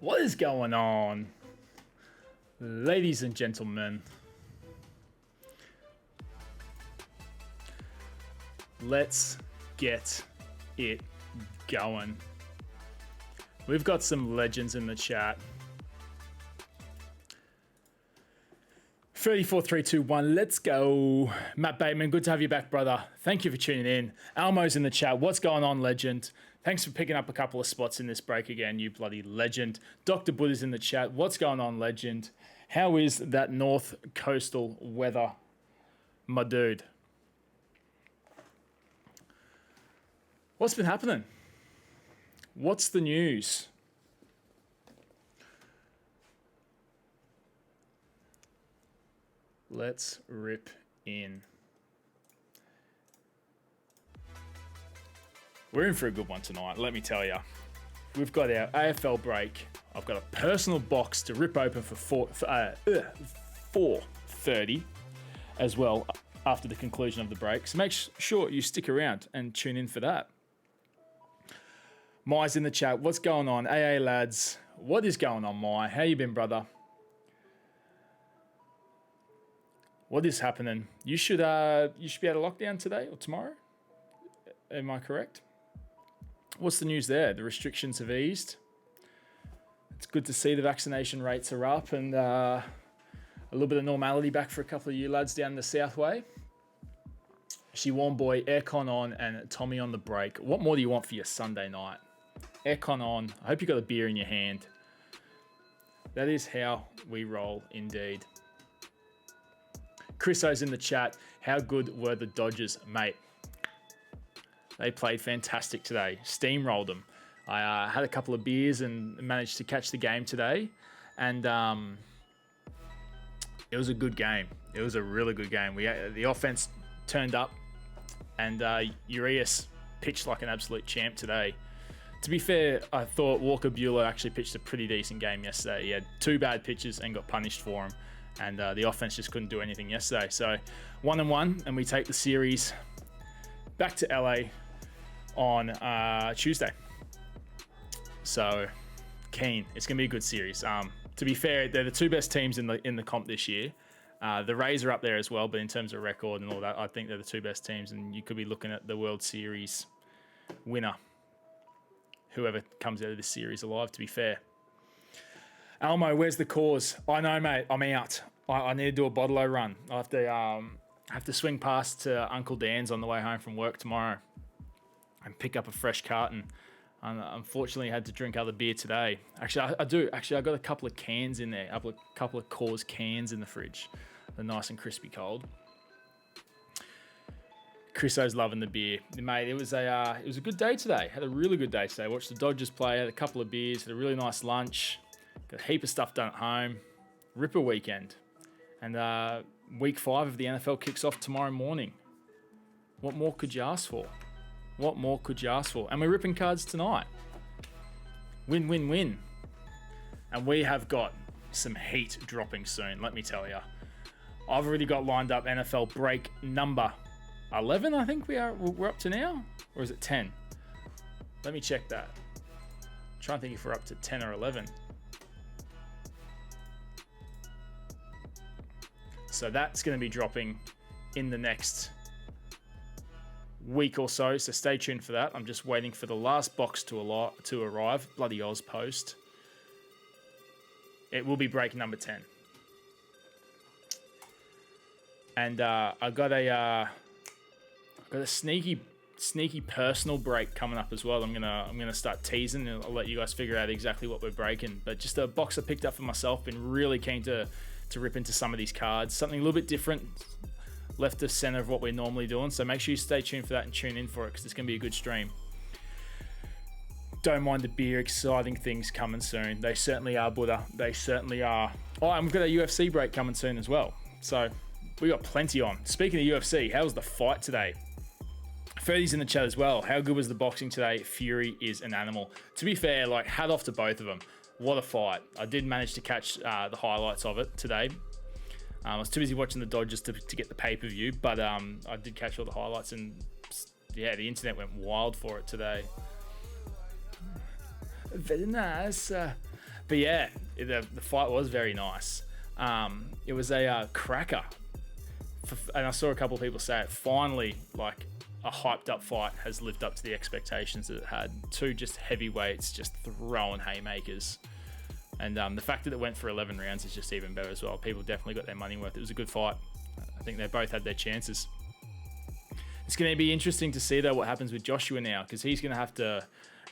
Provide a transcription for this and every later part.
What is going on, ladies and gentlemen? Let's get it going. We've got some legends in the chat. 34-3-2-1, let's go. Matt Bateman, good to have you back, brother. Thank you for tuning in. Almo's in the chat. What's going on, legend? Thanks for picking up a couple of spots in this break again, you bloody legend. Dr. Buddha's in the chat. What's going on, legend? How is that north coastal weather, my dude? What's been happening? What's the news? Let's rip in. We're in for a good one tonight, let me tell you. We've got our AFL break. I've got a personal box to rip open for 4:30 as well after the conclusion of the break. So make sure you stick around and tune in for that. Mai's in the chat. What's going on? AA lads. What is going on, Mai? How you been, brother? What is happening? You should be out of lockdown today or tomorrow. Am I correct? What's the news there? The restrictions have eased. It's good to see the vaccination rates are up and a little bit of normality back for a couple of you lads down the south way. She warm boy, aircon on, and Tommy on the break. What more do you want for your Sunday night? Aircon on. I hope you got a beer in your hand. That is how we roll, indeed. Chriso's in the chat. How good were the Dodgers, mate? They played fantastic today. Steamrolled them. I had a couple of beers and managed to catch the game today. And it was a good game. It was a really good game. The offense turned up. And Urias pitched like an absolute champ today. To be fair, I thought Walker Buehler actually pitched a pretty decent game yesterday. He had 2 bad pitches and got punished for them. And the offense just couldn't do anything yesterday. So 1-1, and we take the series back to LA on Tuesday. So keen. It's going to be a good series. To be fair, they're the 2 best teams in the comp this year. The Rays are up there as well, but in terms of record and all that, I think they're the 2 best teams, and you could be looking at the World Series winner, whoever comes out of this series alive, to be fair. Almo, where's the cause? I know, mate. I'm out. I need to do a bottle-o run. I have to swing past to Uncle Dan's on the way home from work tomorrow and pick up a fresh carton. Unfortunately, I had to drink other beer today. Actually, I do. Actually, I got a couple of cans in there. A couple of Coors cans in the fridge. They're nice and crispy cold. Chriso's loving the beer. Mate, it was a good day today. Had a really good day today. Watched the Dodgers play, had a couple of beers, had a really nice lunch. Got a heap of stuff done at home. Ripper weekend. And week 5 of the NFL kicks off tomorrow morning. What more could you ask for? What more could you ask for? And we're ripping cards tonight. Win, win, win. And we have got some heat dropping soon, let me tell you. I've already got lined up NFL break number 11, I think we're up to now. Or is it 10? Let me check that. I'm trying to think if we're up to 10 or 11. So that's going to be dropping in the next week or so. So stay tuned for that. I'm just waiting for the last box to arrive. Bloody Oz post. It will be break number 10. And I got a sneaky personal break coming up as well. I'm gonna start teasing, and I'll let you guys figure out exactly what we're breaking. But just a box I picked up for myself. Been really keen to rip into some of these cards. Something a little bit different, left of center of what we're normally doing. So make sure you stay tuned for that and tune in for it, because it's gonna be a good stream. Don't mind the beer, exciting things coming soon. They certainly are, Buddha. They certainly are. Oh, and we've got a UFC break coming soon as well. So we got plenty on. Speaking of UFC, how was the fight today? Ferdy's in the chat as well. How good was the boxing today? Fury is an animal. To be fair, like, hat off to both of them. What a fight. I did manage to catch the highlights of it today. I was too busy watching the Dodgers to get the pay-per-view, but I did catch all the highlights, and yeah, the internet went wild for it today. Very nice. But yeah, the fight was very nice. It was a cracker. And I saw a couple of people say it. Finally, like a hyped up fight has lived up to the expectations that it had. Two just heavyweights just throwing haymakers. And the fact that it went for 11 rounds is just even better as well. People definitely got their money worth. It was a good fight. I think they both had their chances. It's going to be interesting to see, though, what happens with Joshua now, because he's going to have to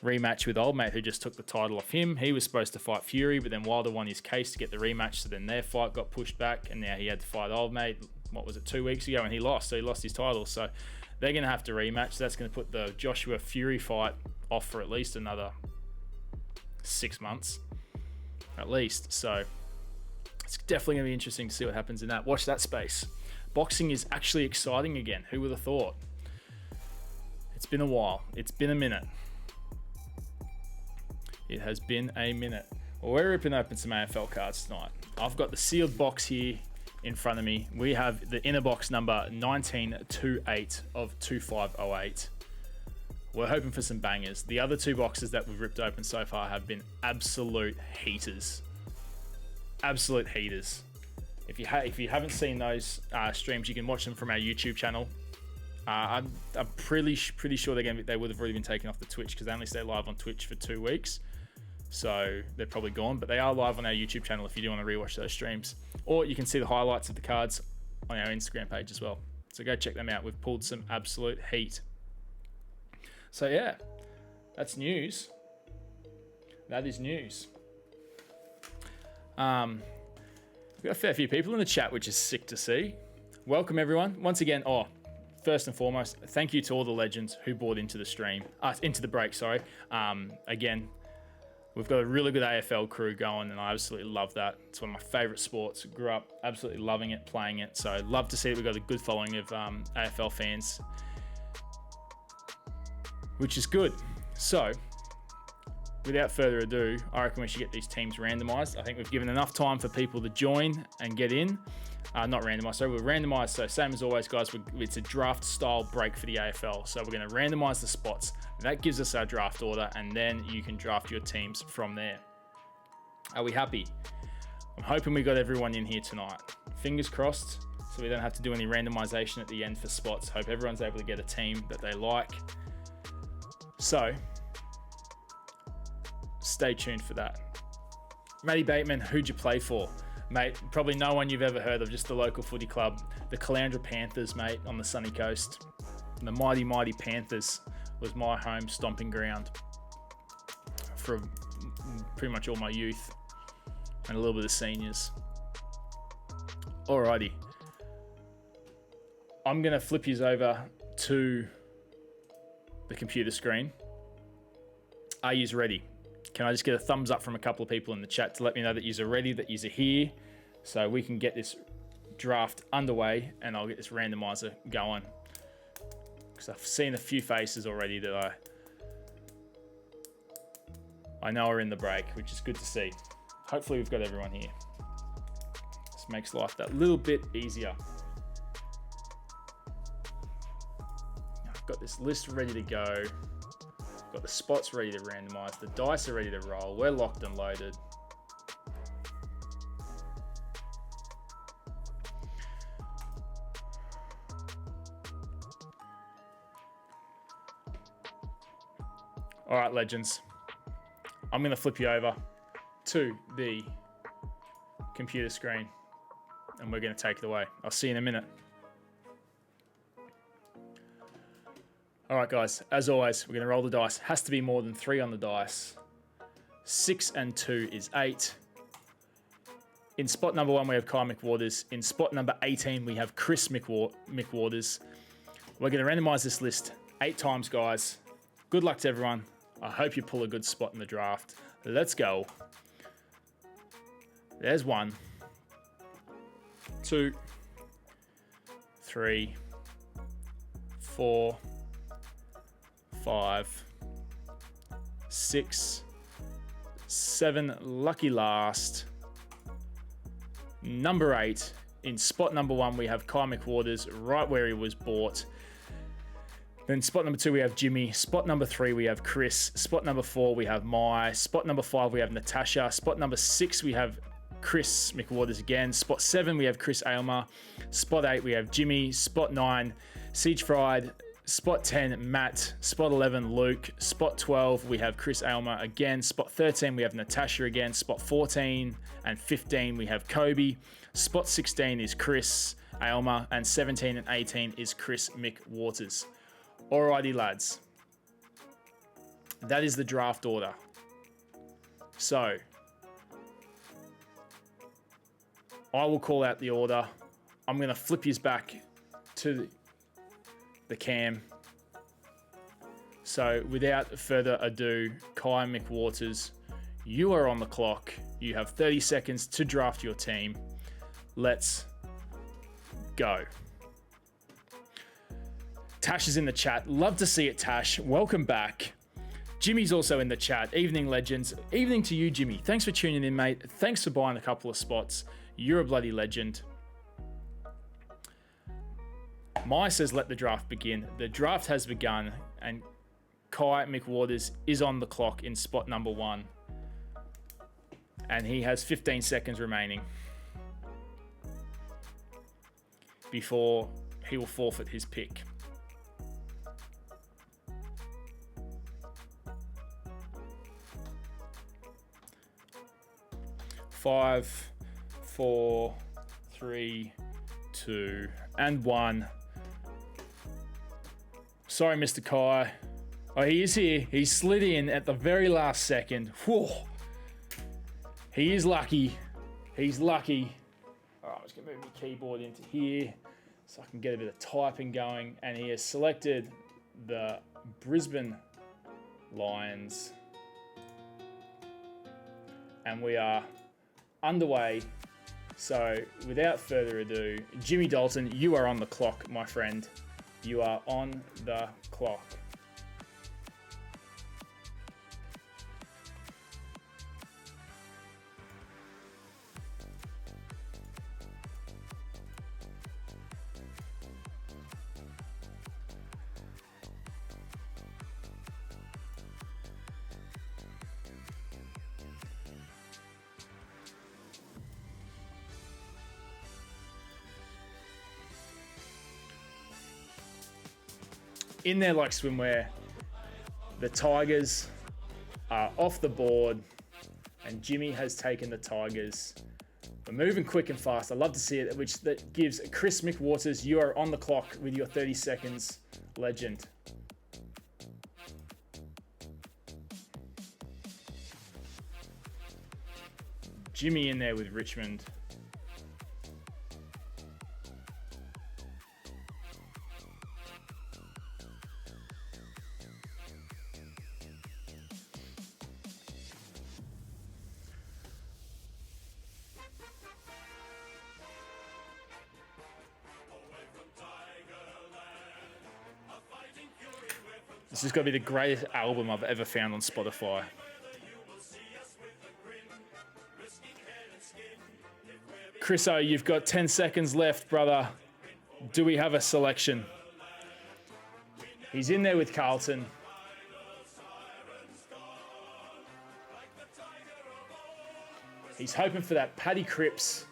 rematch with old mate who just took the title off him. He was supposed to fight Fury, but then Wilder won his case to get the rematch, so then their fight got pushed back, and now he had to fight old mate, 2 weeks ago, and he lost, so he lost his title. So they're going to have to rematch. That's going to put the Joshua Fury fight off for at least another 6 months, at least. So it's definitely going to be interesting to see what happens in that. Watch that space. Boxing is actually exciting again. Who would have thought? It's been a while. It's been a minute. It has been a minute. Well, we're ripping open some AFL cards tonight. I've got the sealed box here in front of me. We have the inner box number 1928 of 2508. We're hoping for some bangers. The other two boxes that we've ripped open so far have been absolute heaters. Absolute heaters. If you haven't seen those streams, you can watch them from our YouTube channel. I'm pretty sure they would have already been taken off the Twitch because they only stay live on Twitch for 2 weeks. So they're probably gone, but they are live on our YouTube channel if you do want to rewatch those streams. Or you can see the highlights of the cards on our Instagram page as well. So go check them out. We've pulled some absolute heat. So yeah, that's news. That is news. We've got a fair few people in the chat, which is sick to see. Welcome everyone. Once again, first and foremost, thank you to all the legends who bought into the stream, into the break, sorry. Again, we've got a really good AFL crew going, and I absolutely love that. It's one of my favorite sports. Grew up absolutely loving it, playing it. So I'd love to see that we've got a good following of AFL fans, which is good. So without further ado, I reckon we should get these teams randomized. I think we've given enough time for people to join and get in. Not randomized, so we're randomized. So same as always, guys, it's a draft style break for the AFL. So we're going to randomize the spots. That gives us our draft order, and then you can draft your teams from there. Are we happy? I'm hoping we got everyone in here tonight. Fingers crossed, so we don't have to do any randomization at the end for spots. Hope everyone's able to get a team that they like. So stay tuned for that. Matty Bateman, who'd you play for? Mate, probably no one you've ever heard of, just the local footy club. The Caloundra Panthers, mate, on the sunny coast. The mighty, mighty Panthers was my home stomping ground for pretty much all my youth and a little bit of seniors. Alrighty. I'm going to flip yous over to the computer screen. Are yous ready? Can I just get a thumbs up from a couple of people in the chat to let me know that yous are ready, that yous are here, so we can get this draft underway and I'll get this randomizer going. Because I've seen a few faces already that I know are in the break, which is good to see. Hopefully we've got everyone here. This makes life that little bit easier. I've got this list ready to go. Got the spots ready to randomize. The dice are ready to roll. We're locked and loaded. All right, legends. I'm going to flip you over to the computer screen and we're going to take it away. I'll see you in a minute. All right, guys, as always, we're going to roll the dice. Has to be more than 3 on the dice. 6 and 2 is 8. In spot number 1, we have Kai McWaters. In spot number 18, we have Chris McWaters. We're going to randomize this list 8 times, guys. Good luck to everyone. I hope you pull a good spot in the draft. Let's go. There's 1, 2, 3, 4, 5, 6, 7, lucky last. Number 8, in spot number 1, we have Kai McWaters, right where he was bought. Then spot number 2, we have Jimmy. Spot number 3, we have Chris. Spot number 4, we have Mai. Spot number 5, we have Natasha. Spot number 6, we have Chris McWaters again. Spot 7, we have Chris Aylmer. Spot 8, we have Jimmy. Spot 9, Siege Fried. Spot 10, Matt. Spot 11, Luke. Spot 12, we have Chris Aylmer again. Spot 13, we have Natasha again. Spot 14 and 15, we have Kobe. Spot 16 is Chris Aylmer. And 17 and 18 is Chris McWaters. Alrighty, lads. That is the draft order. So, I will call out the order. I'm going to flip his back to the cam. So, without further ado, Kai McWaters, you are on the clock. You have 30 seconds to draft your team. Let's go. Tash is in the chat. Love to see it, Tash. Welcome back. Jimmy's also in the chat. Evening, legends. Evening to you, Jimmy. Thanks for tuning in, mate. Thanks for buying a couple of spots. You're a bloody legend. Mai says, let the draft begin. The draft has begun, and Kai McWaters is on the clock in spot number 1. And he has 15 seconds remaining before he will forfeit his pick. 5, 4, 3, 2, and 1. Sorry, Mr. Kai. Oh, he is here. He slid in at the very last second. Whew. He is lucky. He's lucky. All right, I'm just going to move my keyboard into here so I can get a bit of typing going. And he has selected the Brisbane Lions. And we are underway. So without further ado, Jimmy Dalton, you are on the clock, my friend. You are on the clock. In there like swimwear, the Tigers are off the board and Jimmy has taken the Tigers. We're moving quick and fast. I love to see it, which that gives Chris McWaters, you are on the clock with your 30 seconds, legend. Jimmy in there with Richmond. This has got to be the greatest album I've ever found on Spotify. Chriso, you've got 10 seconds left, brother. Do we have a selection? He's in there with Carlton. He's hoping for that Paddy Cripps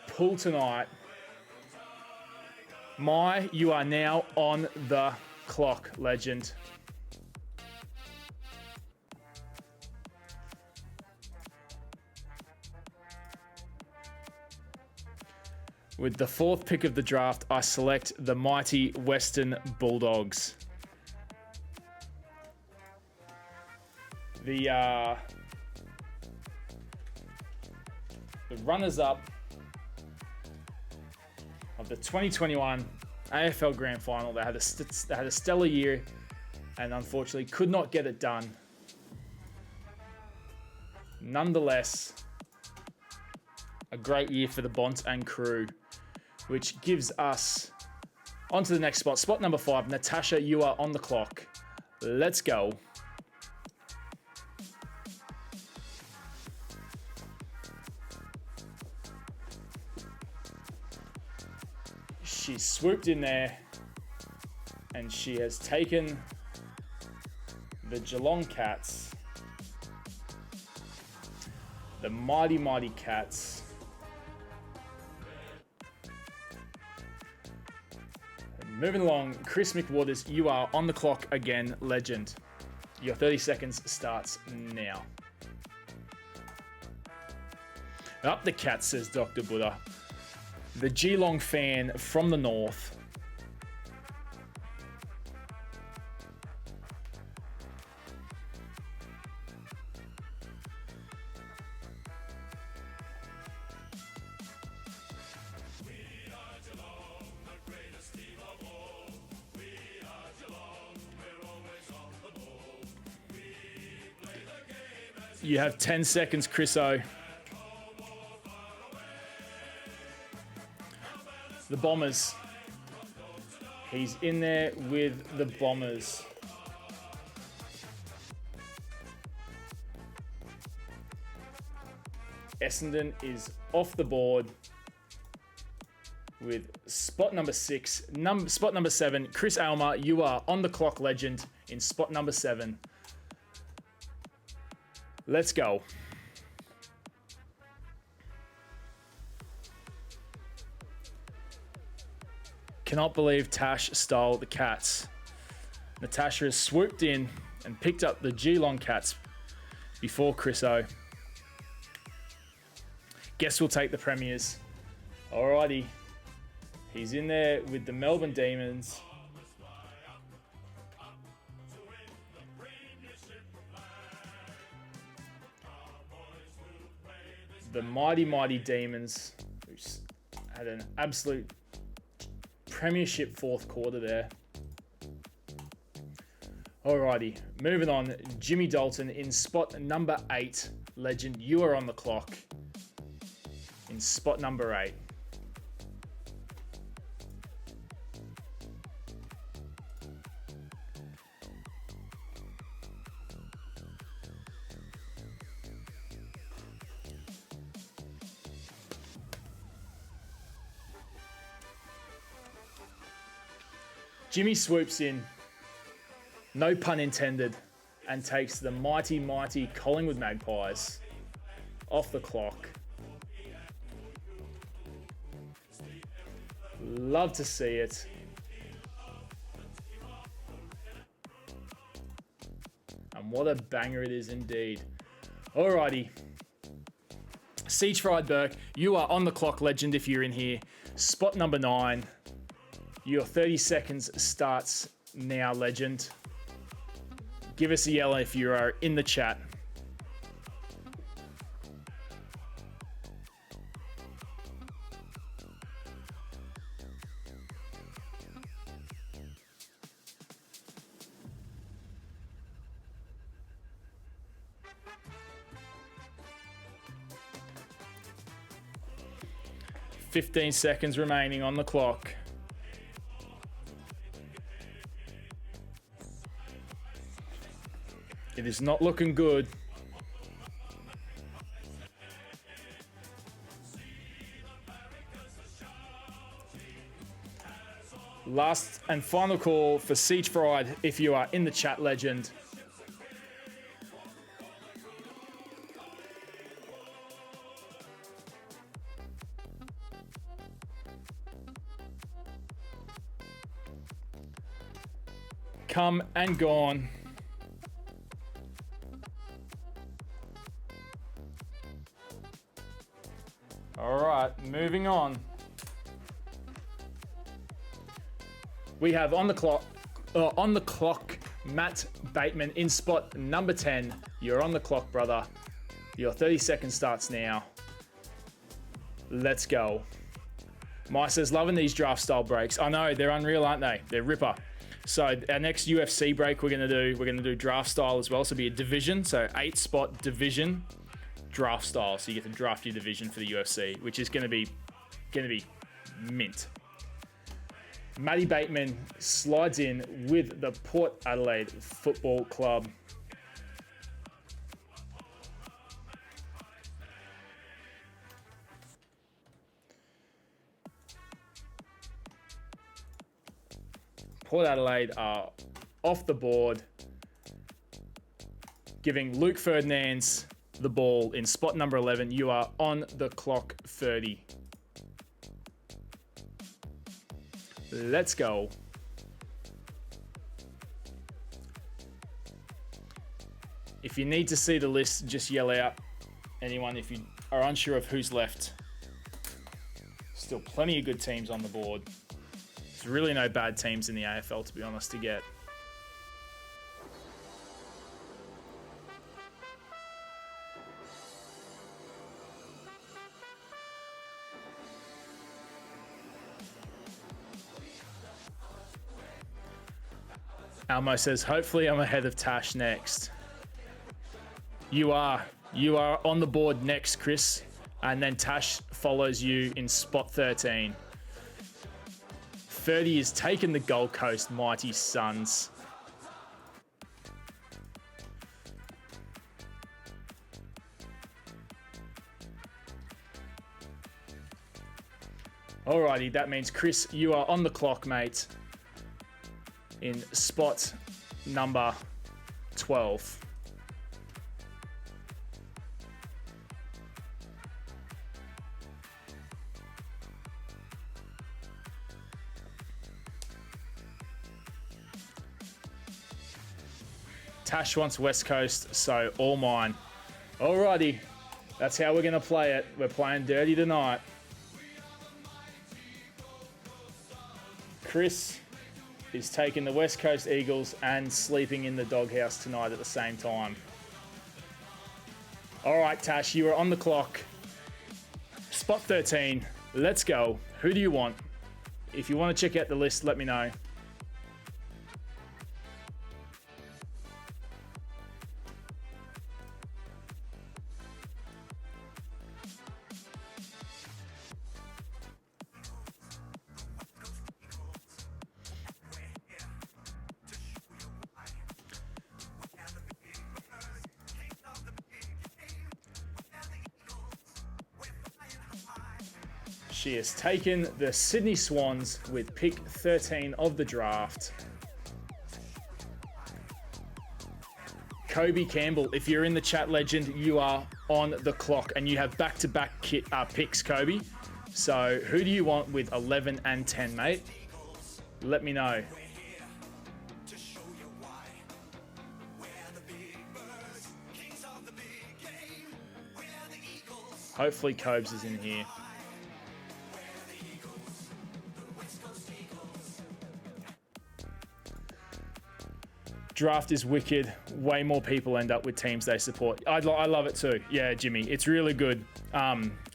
pull tonight. Mai, you are now on the clock, legend. With the 4th pick of the draft, I select the mighty Western Bulldogs. The runners-up of the 2021 AFL Grand Final. They had a stellar year and unfortunately could not get it done. Nonetheless, a great year for the Bont and crew, which gives us on to the next spot. Spot number 5, Natasha, you are on the clock. Let's go. She's swooped in there. And she has taken the Geelong Cats, the mighty, mighty Cats. Moving along, Chris McWaters, you are on the clock again, legend. Your 30 seconds starts now. Up the Cats, says Dr. Buddha. The Geelong fan from the north. You have 10 seconds, Chriso. The Bombers. He's in there with the Bombers. Essendon is off the board with spot number 6. Spot number 7, Chris Aylmer, you are on the clock, legend, in spot number 7. Let's go. Cannot believe Tash stole the Cats. Natasha has swooped in and picked up the Geelong Cats before Chriso. Guess we'll take the Premiers. Alrighty. He's in there with the Melbourne Demons. The mighty, mighty Demons, who had an absolute premiership fourth quarter there. Alrighty, moving on. Jimmy Dalton in spot number 8. Legend, you are on the clock in spot number 8. Jimmy swoops in, no pun intended, and takes the mighty, mighty Collingwood Magpies off the clock. Love to see it. And what a banger it is indeed. Alrighty. Siege Fried Burke, you are on the clock, legend, if you're in here. Spot number 9. Your 30 seconds starts now, legend. Give us a yell if you are in the chat. "15 seconds remaining on the clock. It is not looking good. Last and final call for Siege Fried if you are in the chat, legend. Come and gone. All right, moving on. We have on the clock, Matt Bateman in spot number 10. You're on the clock, brother. Your 30 seconds starts now. Let's go. My says, loving these draft style breaks. I know, they're unreal, aren't they? They're ripper. So our next UFC break we're gonna do draft style as well. So it'll be a division, so 8-spot division draft style. So you get to draft your division for the UFC, which is gonna be mint. Matty Bateman slides in with the Port Adelaide Football Club. Port Adelaide are off the board, giving Luke Ferdinands the ball in spot number 11. You are on the clock, 30. Let's go. If you need to see the list, just yell out. Anyone, if you are unsure of who's left. Still plenty of good teams on the board. There's really no bad teams in the AFL, to be honest, to get. Almo says, hopefully I'm ahead of Tash next. You are. You are on the board next, Chris. And then Tash follows you in spot 13. 30 has taken the Gold Coast Mighty Suns. Alrighty, that means Chris, you are on the clock, mate. In spot number 12. Tash wants West Coast, so all mine. Alrighty, that's how we're going to play it. We're playing dirty tonight. Chris is taking the West Coast Eagles and sleeping in the doghouse tonight at the same time. All right, Tash, you are on the clock. Spot 13. Let's go. Who do you want? If you want to check out the list, let me know. She has taken the Sydney Swans with pick 13 of the draft. Kobe Campbell, if you're in the chat, legend, you are on the clock and you have back-to-back picks, Kobe. So who do you want with 11 and 10, mate? Let me know. Hopefully Cobes is in here. Draft is wicked. Way more people end up with teams they support. I love it too. Yeah, Jimmy, it's really good.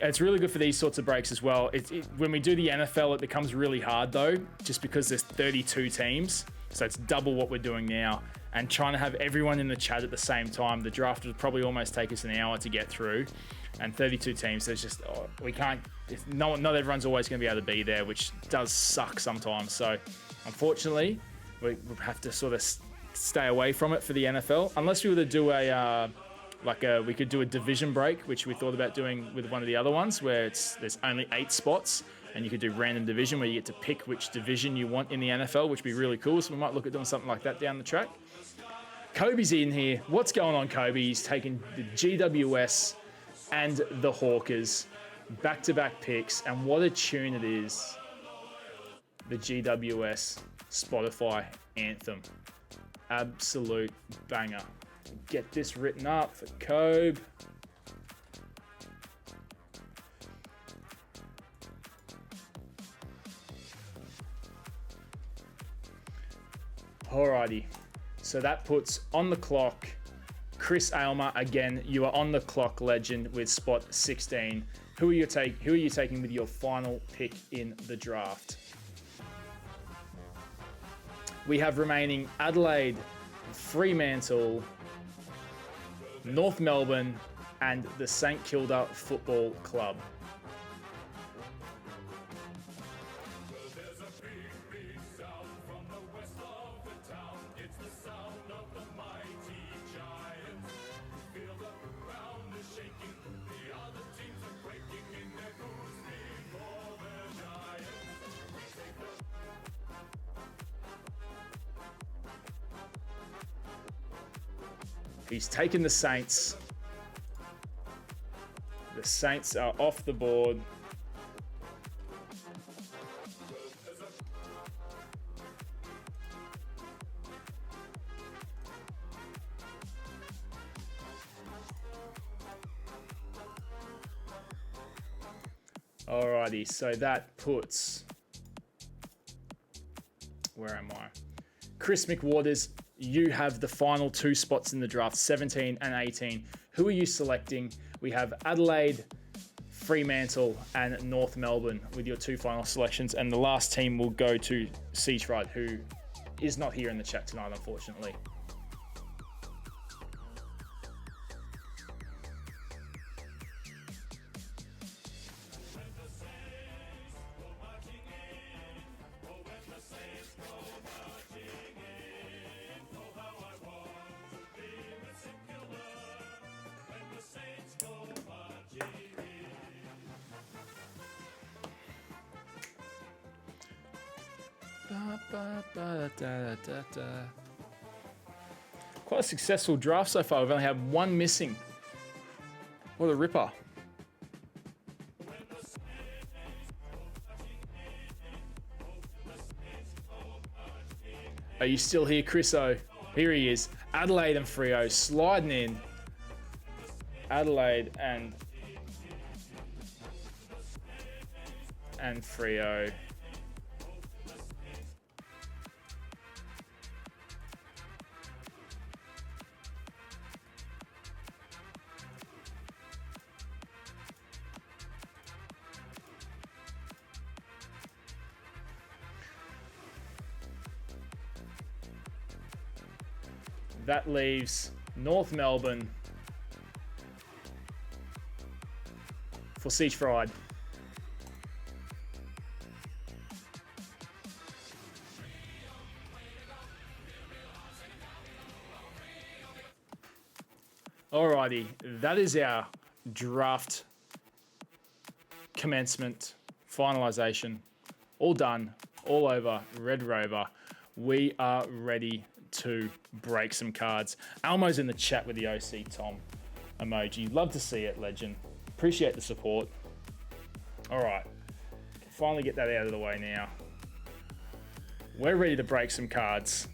It's really good for these sorts of breaks as well. When we do the NFL, it becomes really hard though, just because there's 32 teams. So it's double what we're doing now. And trying to have everyone in the chat at the same time, the draft would probably almost take us an hour to get through. And 32 teams, there's just, we can't, not everyone's always going to be able to be there, which does suck sometimes. So unfortunately, we have to sort of stay away from it for the NFL, unless we were to do we could do a division break, which we thought about doing with one of the other ones, where there's only 8 spots, and you could do random division where you get to pick which division you want in the NFL, which would be really cool. So we might look at doing something like that down the track. Kobe's in here. What's going on, Kobe? He's taking the GWS and the Hawkers, back-to-back picks, and what a tune it is. The GWS Spotify anthem. Absolute banger. Get this written up for Kobe. Alrighty, so that puts on the clock Chris Aylmer. Again, you are on the clock, legend, with spot 16. Who are you taking with your final pick in the draft? We have remaining Adelaide, Fremantle, North Melbourne, and the St Kilda Football Club. He's taken the Saints. The Saints are off the board. Alrighty, so that puts... Where am I? Chris McWaters, you have the final 2 spots in the draft, 17 and 18. Who are you selecting? We have Adelaide, Fremantle, and North Melbourne with your 2 final selections. And the last team will go to Seafried, who is not here in the chat tonight, unfortunately. Quite a successful draft so far. We've only had 1 missing. What a ripper. Are you still here, Chriso? Here he is. Adelaide and Freo sliding in. Adelaide and Freo. That leaves North Melbourne for Seafried. Alrighty, that is our draft commencement, finalization, all done, all over, Red Rover. We are ready to break some cards. Almo's in the chat with the OC Tom emoji. Love to see it, legend. Appreciate the support. All right, finally get that out of the way now. We're ready to break some cards.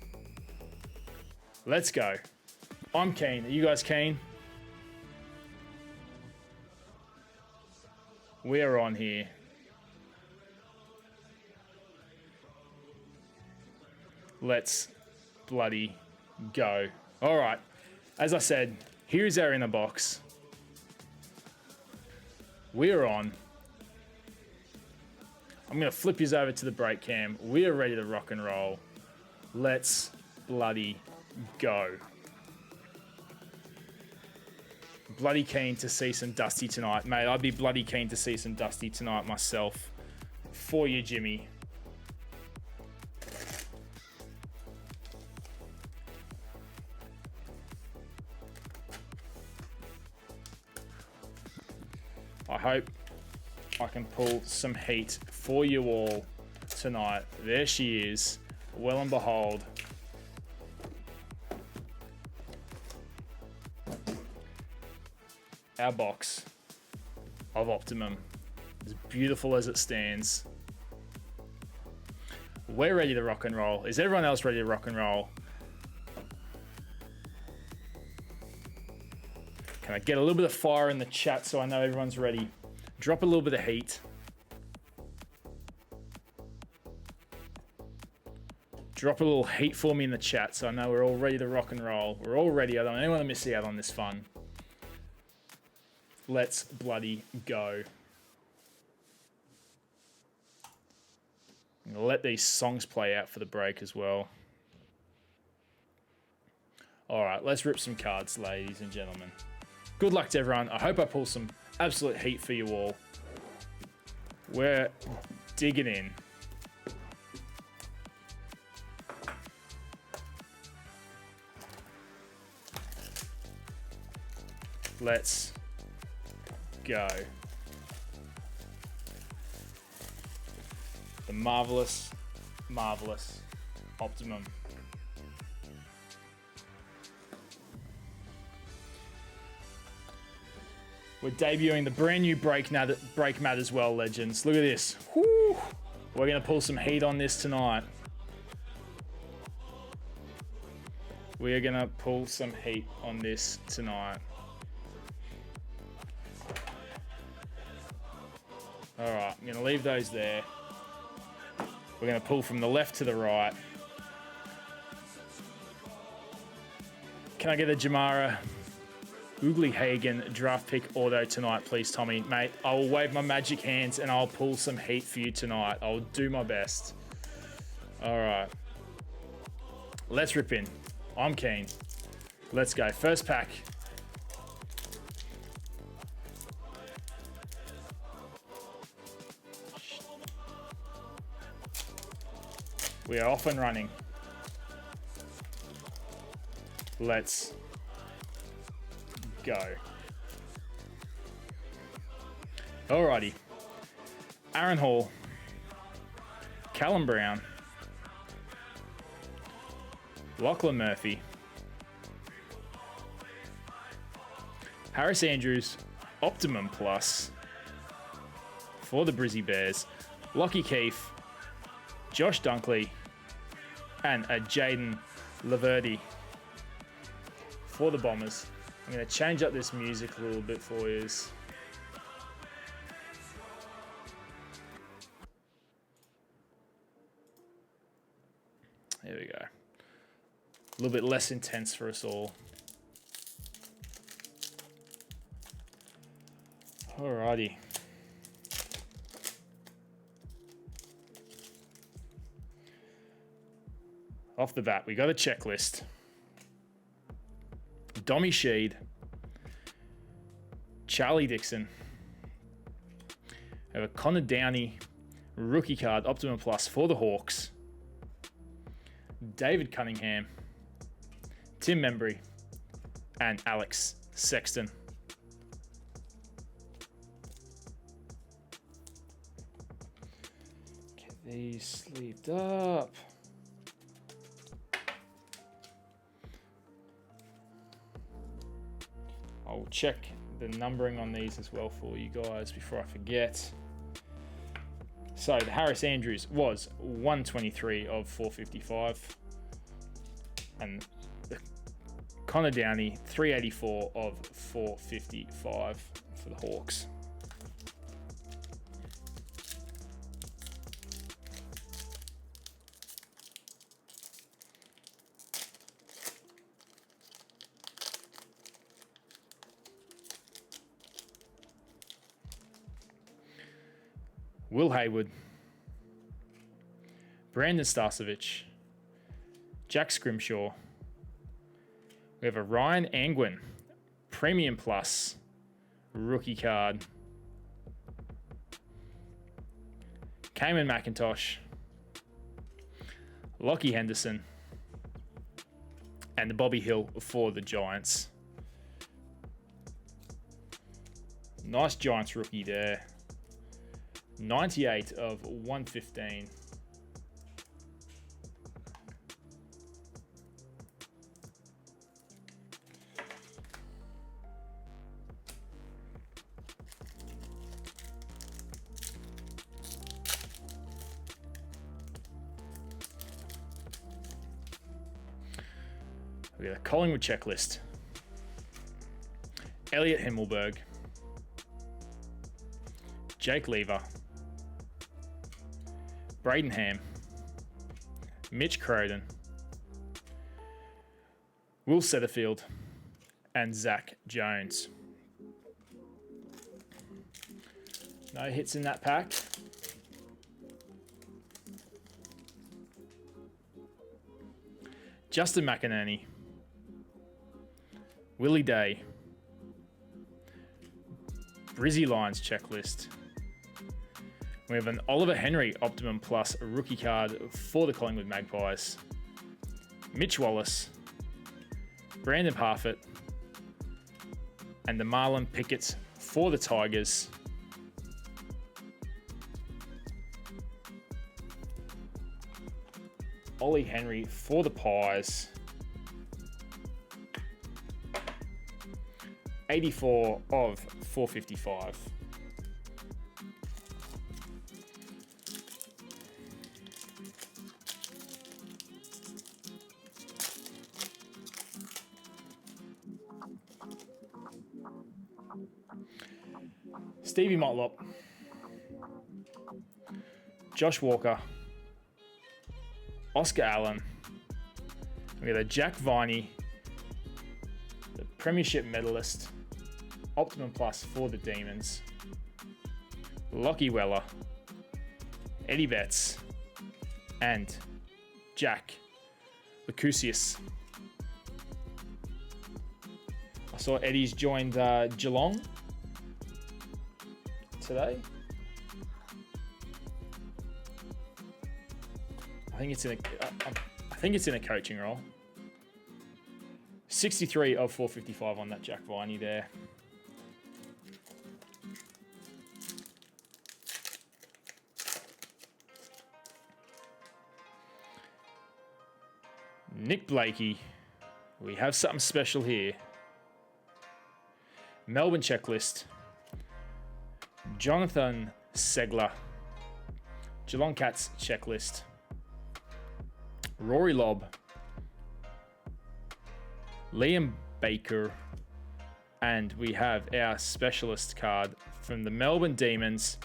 Let's go. I'm keen. Are you guys keen? We are on here. Let's bloody go. All right. As I said, here's our inner box. We're on. I'm going to flip you over to the break cam. We are ready to rock and roll. Let's bloody go. Bloody keen to see some Dusty tonight, mate. I'd be bloody keen to see some Dusty tonight myself. For you, Jimmy. I hope I can pull some heat for you all tonight. There she is. Well and behold. Our box of Optimum. As beautiful as it stands. We're ready to rock and roll. Is everyone else ready to rock and roll? Can I get a little bit of fire in the chat so I know everyone's ready? Drop a little bit of heat. Drop a little heat for me in the chat so I know we're all ready to rock and roll. We're all ready. I don't want anyone to miss out on this fun. Let's bloody go. I'm gonna let these songs play out for the break as well. All right, let's rip some cards, ladies and gentlemen. Good luck to everyone. I hope I pull some absolute heat for you all. We're digging in. Let's go. The marvelous, marvelous Optimum. We're debuting the brand new break mat as well, legends. Look at this. Woo! We're going to pull some heat on this tonight. We are going to pull some heat on this tonight. All right, I'm going to leave those there. We're going to pull from the left to the right. Can I get a Jamara Hagen draft pick auto tonight, please, Tommy? Mate, I will wave my magic hands and I'll pull some heat for you tonight. I'll do my best. All right. Let's rip in. I'm keen. Let's go. First pack. We are off and running. Let's go. Alrighty. Aaron Hall. Callum Brown. Lachlan Murphy. Harris Andrews. Optimum Plus. For the Brizzy Bears. Lockie Keefe. Josh Dunkley. And a Jaden Laverty. For the Bombers. I'm going to change up this music a little bit for you. There we go. A little bit less intense for us all. Alrighty. Off the bat, we got a checklist. Dommy Sheed, Charlie Dixon, we have a Connor Downey rookie card, Optimum Plus for the Hawks, David Cunningham, Tim Membry, and Alex Sexton. Get these sleeved up. I'll check the numbering on these as well for you guys before I forget. So the Harris Andrews was 123 of 455. And the Connor Downey, 384 of 455 for the Hawks. Will Hayward, Brandon Starcevich, Jack Scrimshaw. We have a Ryan Angwin, Premium Plus, rookie card. Cayman McIntosh, Lockie Henderson, and the Bobby Hill for the Giants. Nice Giants rookie there. 98 of 115. We got a Collingwood checklist. Elliot Himmelberg, Jake Lever, Braden Ham, Mitch Croden, Will Setterfield, and Zach Jones. No hits in that pack. Justin McInerney, Willie Day, Brizzy Lions checklist. We have an Oliver Henry Optimum Plus rookie card for the Collingwood Magpies. Mitch Wallace, Brandon Parfitt, and the Marlon Pickett for the Tigers. Ollie Henry for the Pies. 84 of 455. Stevie Motlop, Josh Walker, Oscar Allen. We got a Jack Viney, the Premiership medalist, Optimum Plus for the Demons, Lockie Weller, Eddie Betts, and Jack Lucusius. I saw Eddie's joined Geelong today. I think it's in a coaching role. 63 of 455 on that Jack Viney there. Nick Blakey. We have something special here. Melbourne checklist. Jonathan Segler. Geelong Cats checklist. Rory Lobb. Liam Baker. And we have our specialist card from the Melbourne Demons.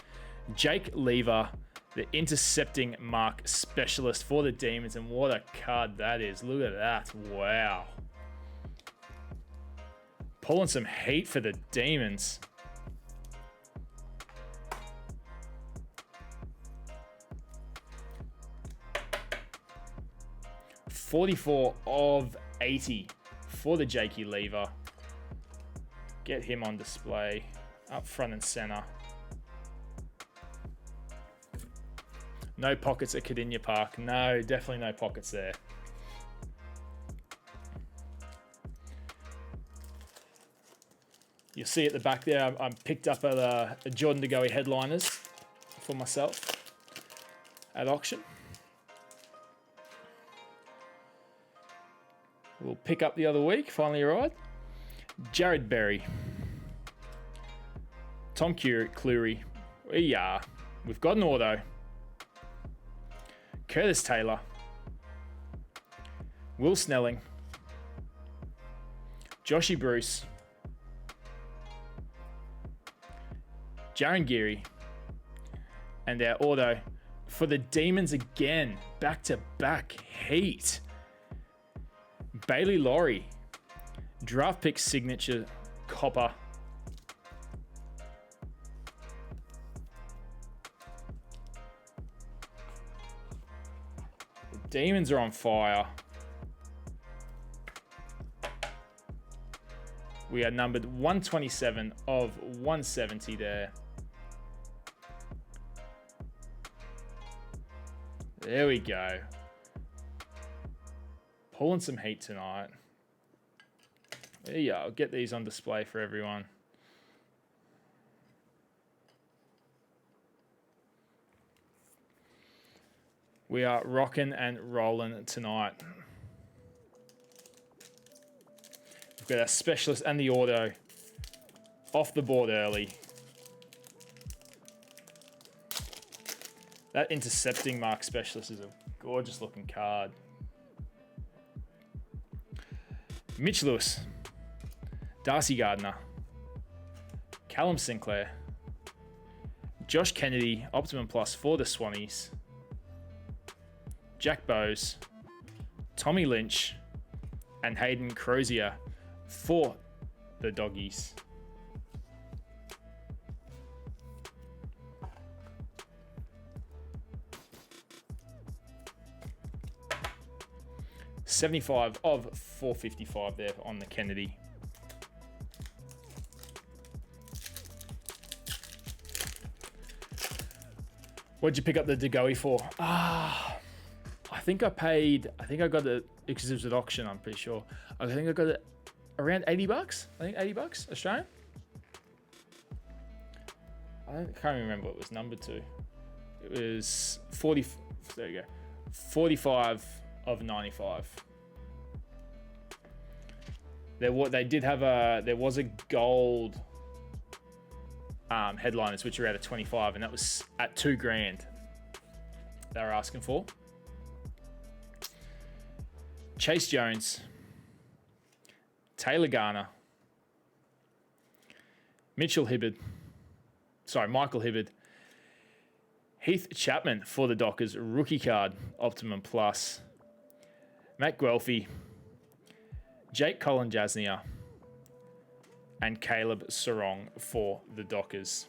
Jake Lever, the intercepting mark specialist for the Demons. And what a card that is. Look at that. Wow. Pulling some heat for the Demons. $44 of 80 for the Jakey Lever. Get him on display up front and center. No pockets at Cardinia Park. No, definitely no pockets there. You'll see at the back there, I picked up a Jordan De Goey headliners for myself at auction. We'll pick up the other week, finally arrived. Jared Berry. Tom Cleary. Yeah, we've got an auto. Curtis Taylor. Will Snelling. Joshy Bruce. Jaron Geary. And our auto for the Demons again. Back-to-back heat. Bailey Laurie. Draft pick signature copper. The Demons are on fire. We are numbered 127 of 170 there. There we go. Pulling some heat tonight. There you go. I'll get these on display for everyone. We are rocking and rolling tonight. We've got our specialist and the auto off the board early. That intercepting mark specialist is a gorgeous looking card. Mitch Lewis, Darcy Gardner, Callum Sinclair, Josh Kennedy, Optimum Plus for the Swannies, Jack Bowes, Tommy Lynch, and Hayden Crozier for the Doggies. $75 of $455 there on the Kennedy. What'd you pick up the De Goey for? I think I got it because it was at auction, I'm pretty sure. I think I got it around $80. I think $80 Australian. I can't remember what it was numbered to. It was 40. There you go. 45 of 95. There was a gold headliners, which are out of 25, and that was at $2,000 they were asking for. Chase Jones, Taylor Garner, Michael Hibbard, Heath Chapman for the Dockers, rookie card, Optimum Plus, Matt Guelphy, Jake Colin-Jasnier, and Caleb Sarong for the Dockers.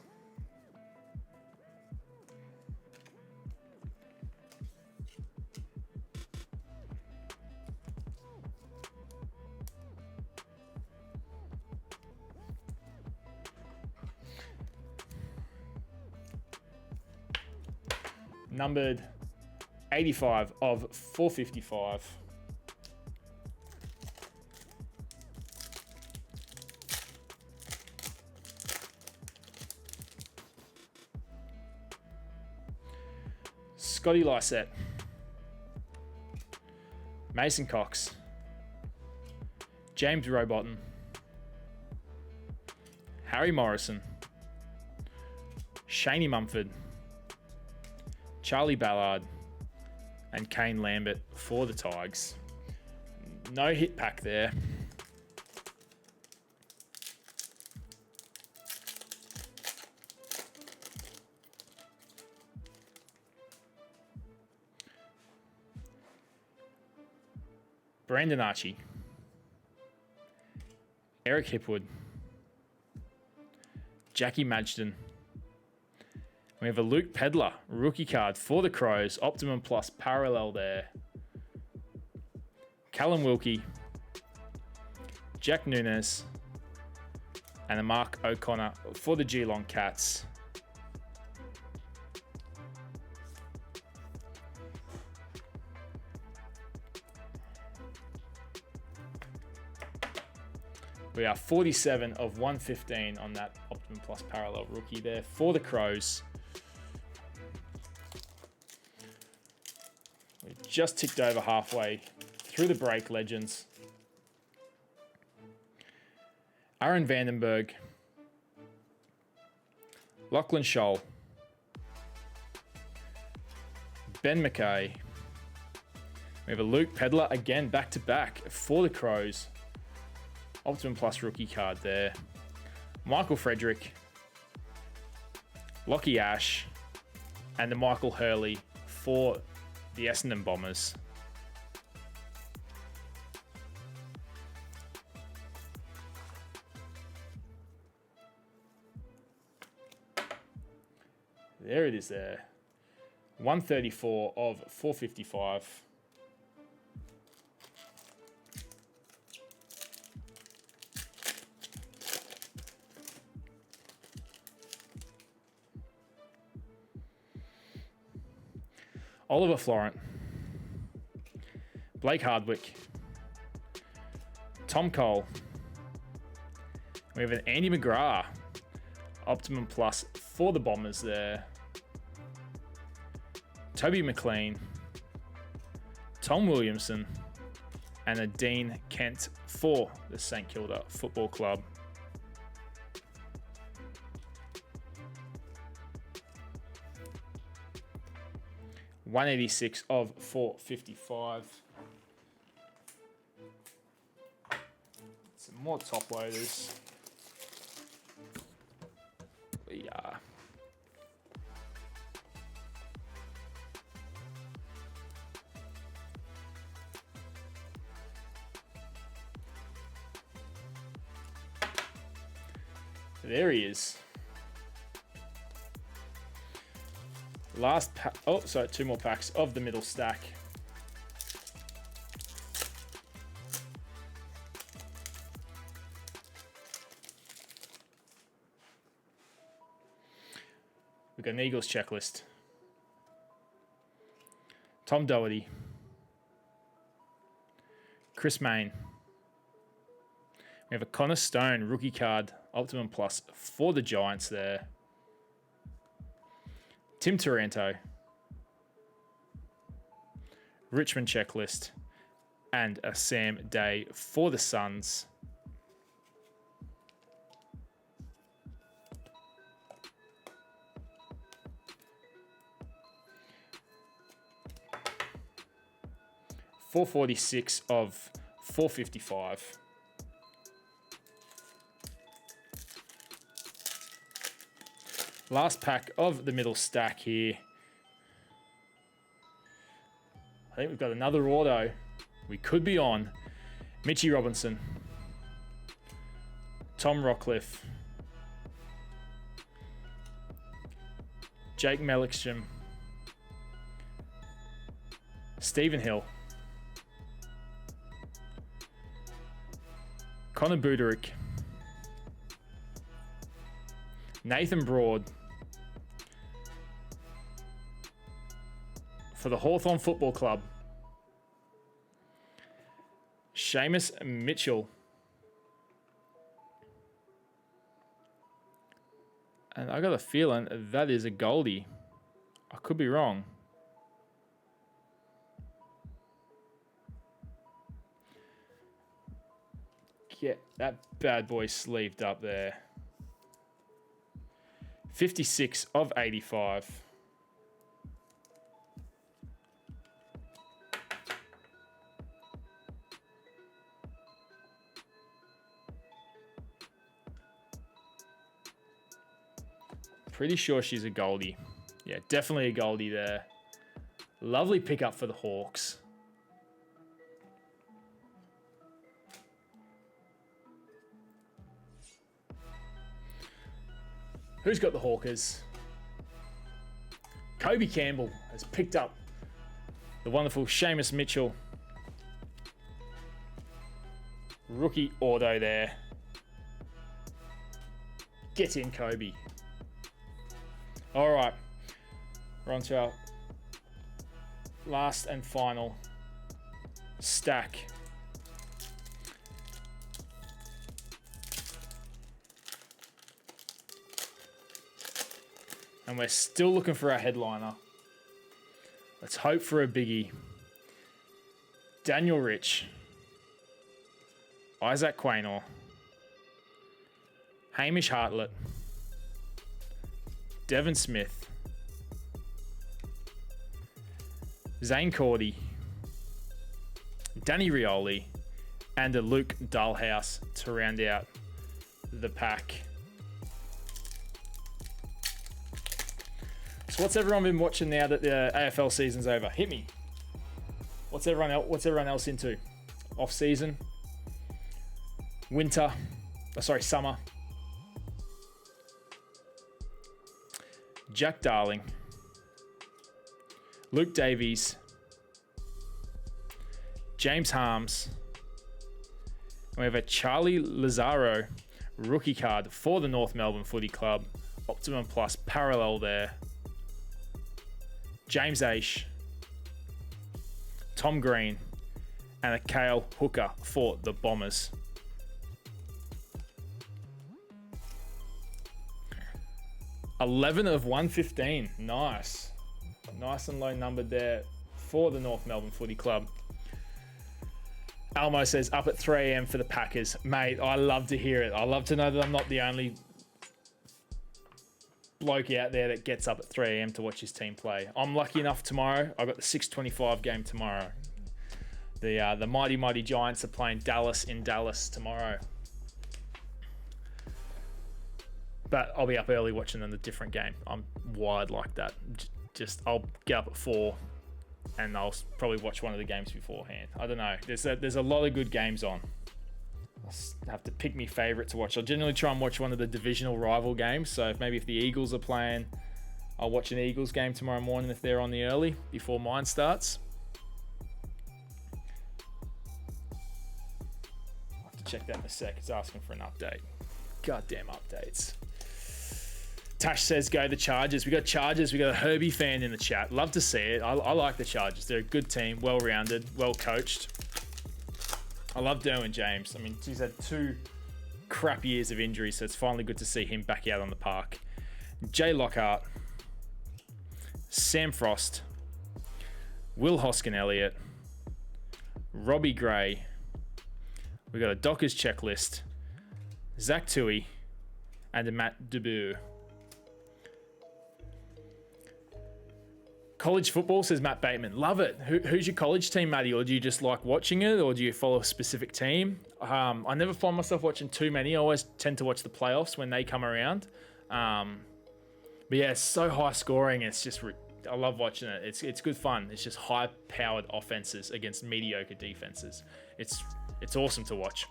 Numbered 85 of 455. Scotty Lysette, Mason Cox, James Rowbottom, Harry Morrison, Shaney Mumford, Charlie Ballard, and Kane Lambert for the Tigers. No hit pack there. Brandon Archie, Eric Hipwood, Jackie Madgden. We have a Luke Pedler, rookie card for the Crows, Optimum Plus parallel there. Callum Wilkie, Jack Nunes, and a Mark O'Connor for the Geelong Cats. We are 47 of 115 on that Optimum Plus parallel rookie there for the Crows. We just ticked over halfway through the break, legends. Aaron Vandenberg, Lachlan Scholl, Ben McKay. We have a Luke Pedler again, back to back for the Crows. Optimum Plus rookie card there. Michael Frederick, Lockie Ash, and the Michael Hurley for the Essendon Bombers. There it is there. 134 of 455. Oliver Florent, Blake Hardwick, Tom Cole. We have an Andy McGrath, Optimum Plus for the Bombers there. Toby McLean, Tom Williamson, and a Dean Kent for the St Kilda Football Club. $186 of 455. Some more top loaders. We are. There he is. Last pack. Oh, sorry, two more packs of the middle stack. We've got an Eagles checklist. Tom Doherty, Chris Main. We have a Connor Stone rookie card, Optimum Plus for the Giants there. Tim Taranto, Richmond checklist, and a Sam Day for the Suns. 446 of 455. Last pack of the middle stack here. I think we've got another auto. We could be on. Mitchie Robinson. Tom Rockcliffe. Jake Mellickstrom. Stephen Hill. Connor Buderick. Nathan Broad. For the Hawthorn Football Club. Seamus Mitchell. And I got a feeling that is a Goldie. I could be wrong. Get that bad boy sleeved up there. 56 of 85. Pretty sure she's a Goldie. Yeah, definitely a Goldie there. Lovely pickup for the Hawks. Who's got the Hawkers? Kobe Campbell has picked up the wonderful Seamus Mitchell. Rookie auto there. Get in, Kobe. All right, we're on to our last and final stack. And we're still looking for our headliner. Let's hope for a biggie. Daniel Rich. Isaac Quaynor. Hamish Hartlett. Devon Smith. Zane Cordy. Danny Rioli. And a Luke Dahlhaus to round out the pack. So what's everyone been watching now that the AFL season's over? Hit me. What's everyone else into? Off season? Winter? Oh, sorry, summer. Jack Darling, Luke Davies, James Harms, and we have a Charlie Lazaro rookie card for the North Melbourne Footy Club. Optimum Plus parallel there. James Aish, Tom Green, and a Kale Hooker for the Bombers. $11 of 115. Nice. Nice and low numbered there for the North Melbourne Footy Club. Almo says up at 3 a.m. for the Packers. Mate, I love to hear it. I love to know that I'm not the only bloke out there that gets up at 3 a.m. to watch his team play. I'm lucky enough tomorrow. I've got the 6:25 game tomorrow. The mighty Giants are playing Dallas in Dallas tomorrow. But I'll be up early watching them a different game. I'm wired like that. I'll get up at 4 and I'll probably watch one of the games beforehand. I don't know. There's a lot of good games on. I'll have to pick my favourite to watch. I'll generally try and watch one of the divisional rival games. So if the Eagles are playing, I'll watch an Eagles game tomorrow morning if they're on the early before mine starts. I'll have to check that in a sec. It's asking for an update. Goddamn updates. Tash says, go the Chargers. We got Chargers. We got a Herbie fan in the chat. Love to see it. I like the Chargers. They're a good team, well-rounded, well-coached. I love Derwin James. I mean, he's had 2 crap years of injury, so it's finally good to see him back out on the park. Jay Lockhart. Sam Frost. Will Hoskin-Elliott. Robbie Gray. We got a Dockers checklist. Zach Tui. And a Matt Dubois. College football, says Matt Bateman. Love it. Who's your college team, Matty? Or do you just like watching it, or do you follow a specific team? I never find myself watching too many. I always tend to watch the playoffs when they come around. But yeah, it's so high scoring. It's just, I love watching it. It's good fun. It's just high-powered offenses against mediocre defenses. It's awesome to watch.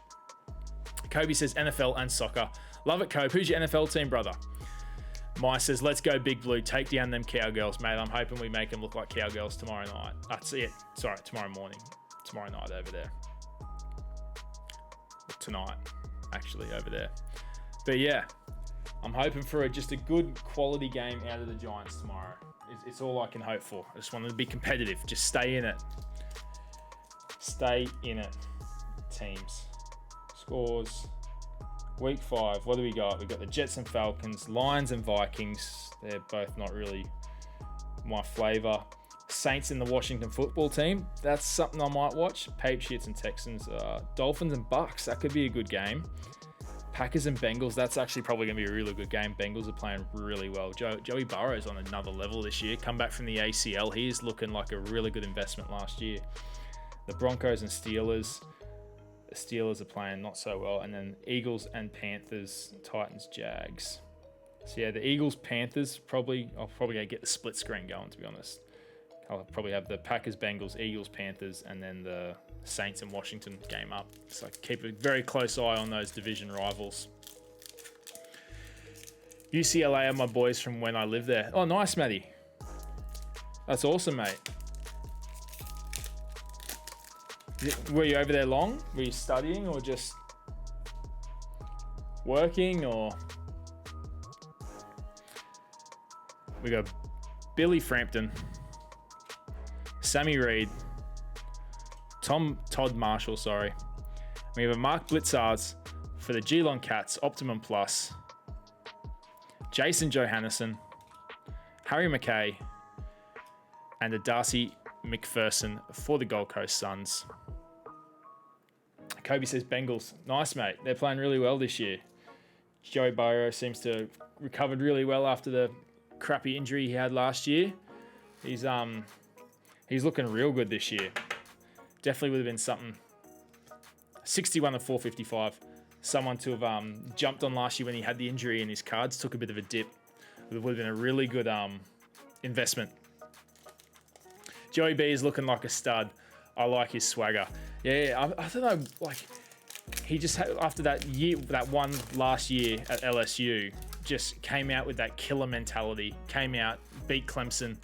Kobe says NFL and soccer. Love it, Kobe. Who's your NFL team, brother? Mai says, let's go Big Blue. Take down them Cowgirls, mate. I'm hoping we make them look like Cowgirls tomorrow night. That's it. Sorry, tomorrow morning. Tomorrow night over there. Tonight, actually, over there. But yeah, I'm hoping for just a good quality game out of the Giants tomorrow. It's all I can hope for. I just want them to be competitive. Just stay in it. Stay in it, teams. Scores. Week 5, what do we got? We've got the Jets and Falcons, Lions and Vikings. They're both not really my flavour. Saints and the Washington football team. That's something I might watch. Patriots and Texans. Dolphins and Bucks. That could be a good game. Packers and Bengals. That's actually probably going to be a really good game. Bengals are playing really well. Joey Burrow's on another level this year. Come back from the ACL. He's looking like a really good investment last year. The Broncos and Steelers. The Steelers are playing not so well. And then Eagles and Panthers, Titans, Jags. So yeah, the Eagles, Panthers, I'll probably get the split screen going, to be honest. I'll probably have the Packers, Bengals, Eagles, Panthers, and then the Saints and Washington game up. So keep a very close eye on those division rivals. UCLA are my boys from when I lived there. Oh, nice, Matty. That's awesome, mate. Were you over there long? Were you studying or just working? Or we got Billy Frampton, Sammy Reed, Todd Marshall, sorry. We have a Mark Blitzards for the Geelong Cats, Optimum Plus, Jason Johannesson, Harry McKay, and a Darcy McPherson for the Gold Coast Suns. Kobe says Bengals. Nice, mate. They're playing really well this year. Joey Burrow seems to have recovered really well after the crappy injury he had last year. He's looking real good this year. Definitely would have been something. 61 to 455. Someone to have jumped on last year when he had the injury and his cards took a bit of a dip. It would have been a really good investment. Joey B is looking like a stud. I like his swagger. Yeah, I don't know, like, he just had, after that one last year at LSU, just came out with that killer mentality, came out, beat Clemson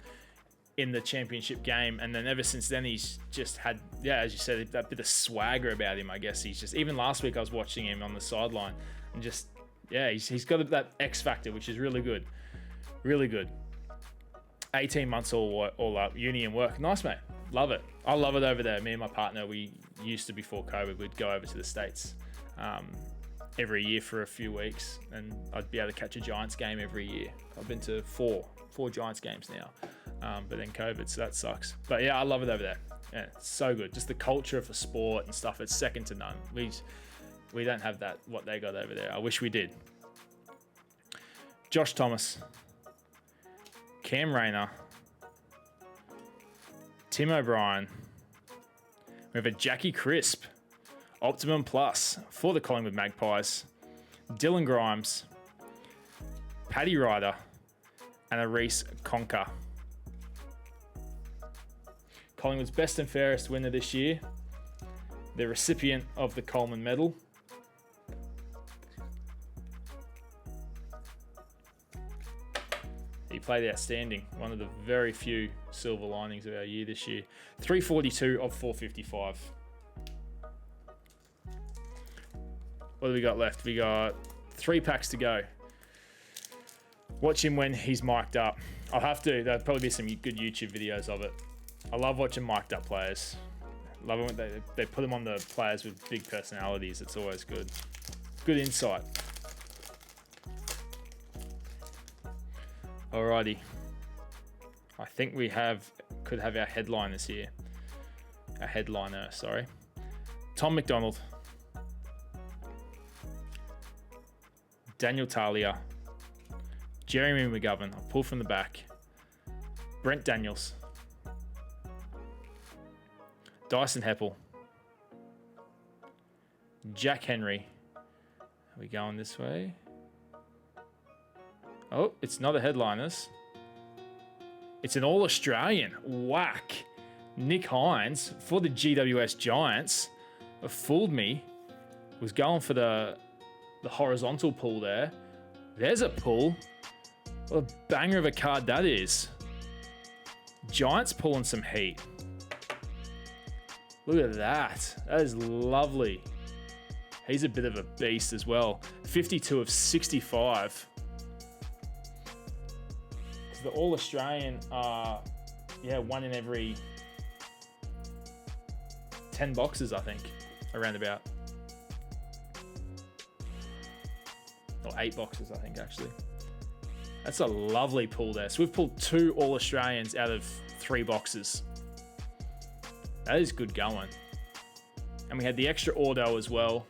in the championship game, and then ever since then, he's just had, yeah, as you said, that bit of swagger about him, I guess. He's just, even last week I was watching him on the sideline, and just, yeah, he's got that X factor, which is really good. Really good. 18 months all up, uni and work. Nice, mate. Love it. I love it over there. Me and my partner, we used to, before COVID, we'd go over to the States every year for a few weeks, and I'd be able to catch a Giants game every year. I've been to four Giants games now, but then COVID, so that sucks. But yeah, I love it over there. Yeah, it's so good. Just the culture of the sport and stuff, it's second to none. We don't have that, what they got over there. I wish we did. Josh Thomas, Cam Rayner, Tim O'Brien. We have a Jackie Crisp, Optimum Plus for the Collingwood Magpies, Dylan Grimes, Paddy Ryder, and a Reese Conker. Collingwood's best and fairest winner this year, the recipient of the Coleman Medal. He played outstanding. One of the very few silver linings of our year this year. 342 of 455. What do we got left? We got 3 packs to go. Watch him when he's mic'd up. I'll have to. There'll probably be some good YouTube videos of it. I love watching mic'd up players. Love it when they put them on the players with big personalities. It's always good. Good insight. Alrighty. I think we could have our headliners here. Our headliner, sorry. Tom McDonald. Daniel Talia. Jeremy McGovern. I'll pull from the back. Brent Daniels. Dyson Heppel. Jack Henry. Are we going this way? Oh, it's not a headliners. It's an All-Australian. Whack. Nick Hines for the GWS Giants. Fooled me. Was going for the horizontal pull there. There's a pull. What a banger of a card that is. Giants pulling some heat. Look at that. That is lovely. He's a bit of a beast as well. 52 of 65. The All-Australian are, one in every 10 boxes, I think, around about. Or 8 boxes, I think, actually. That's a lovely pull there. So we've pulled 2 All-Australians out of 3 boxes. That is good going. And we had the extra auto as well.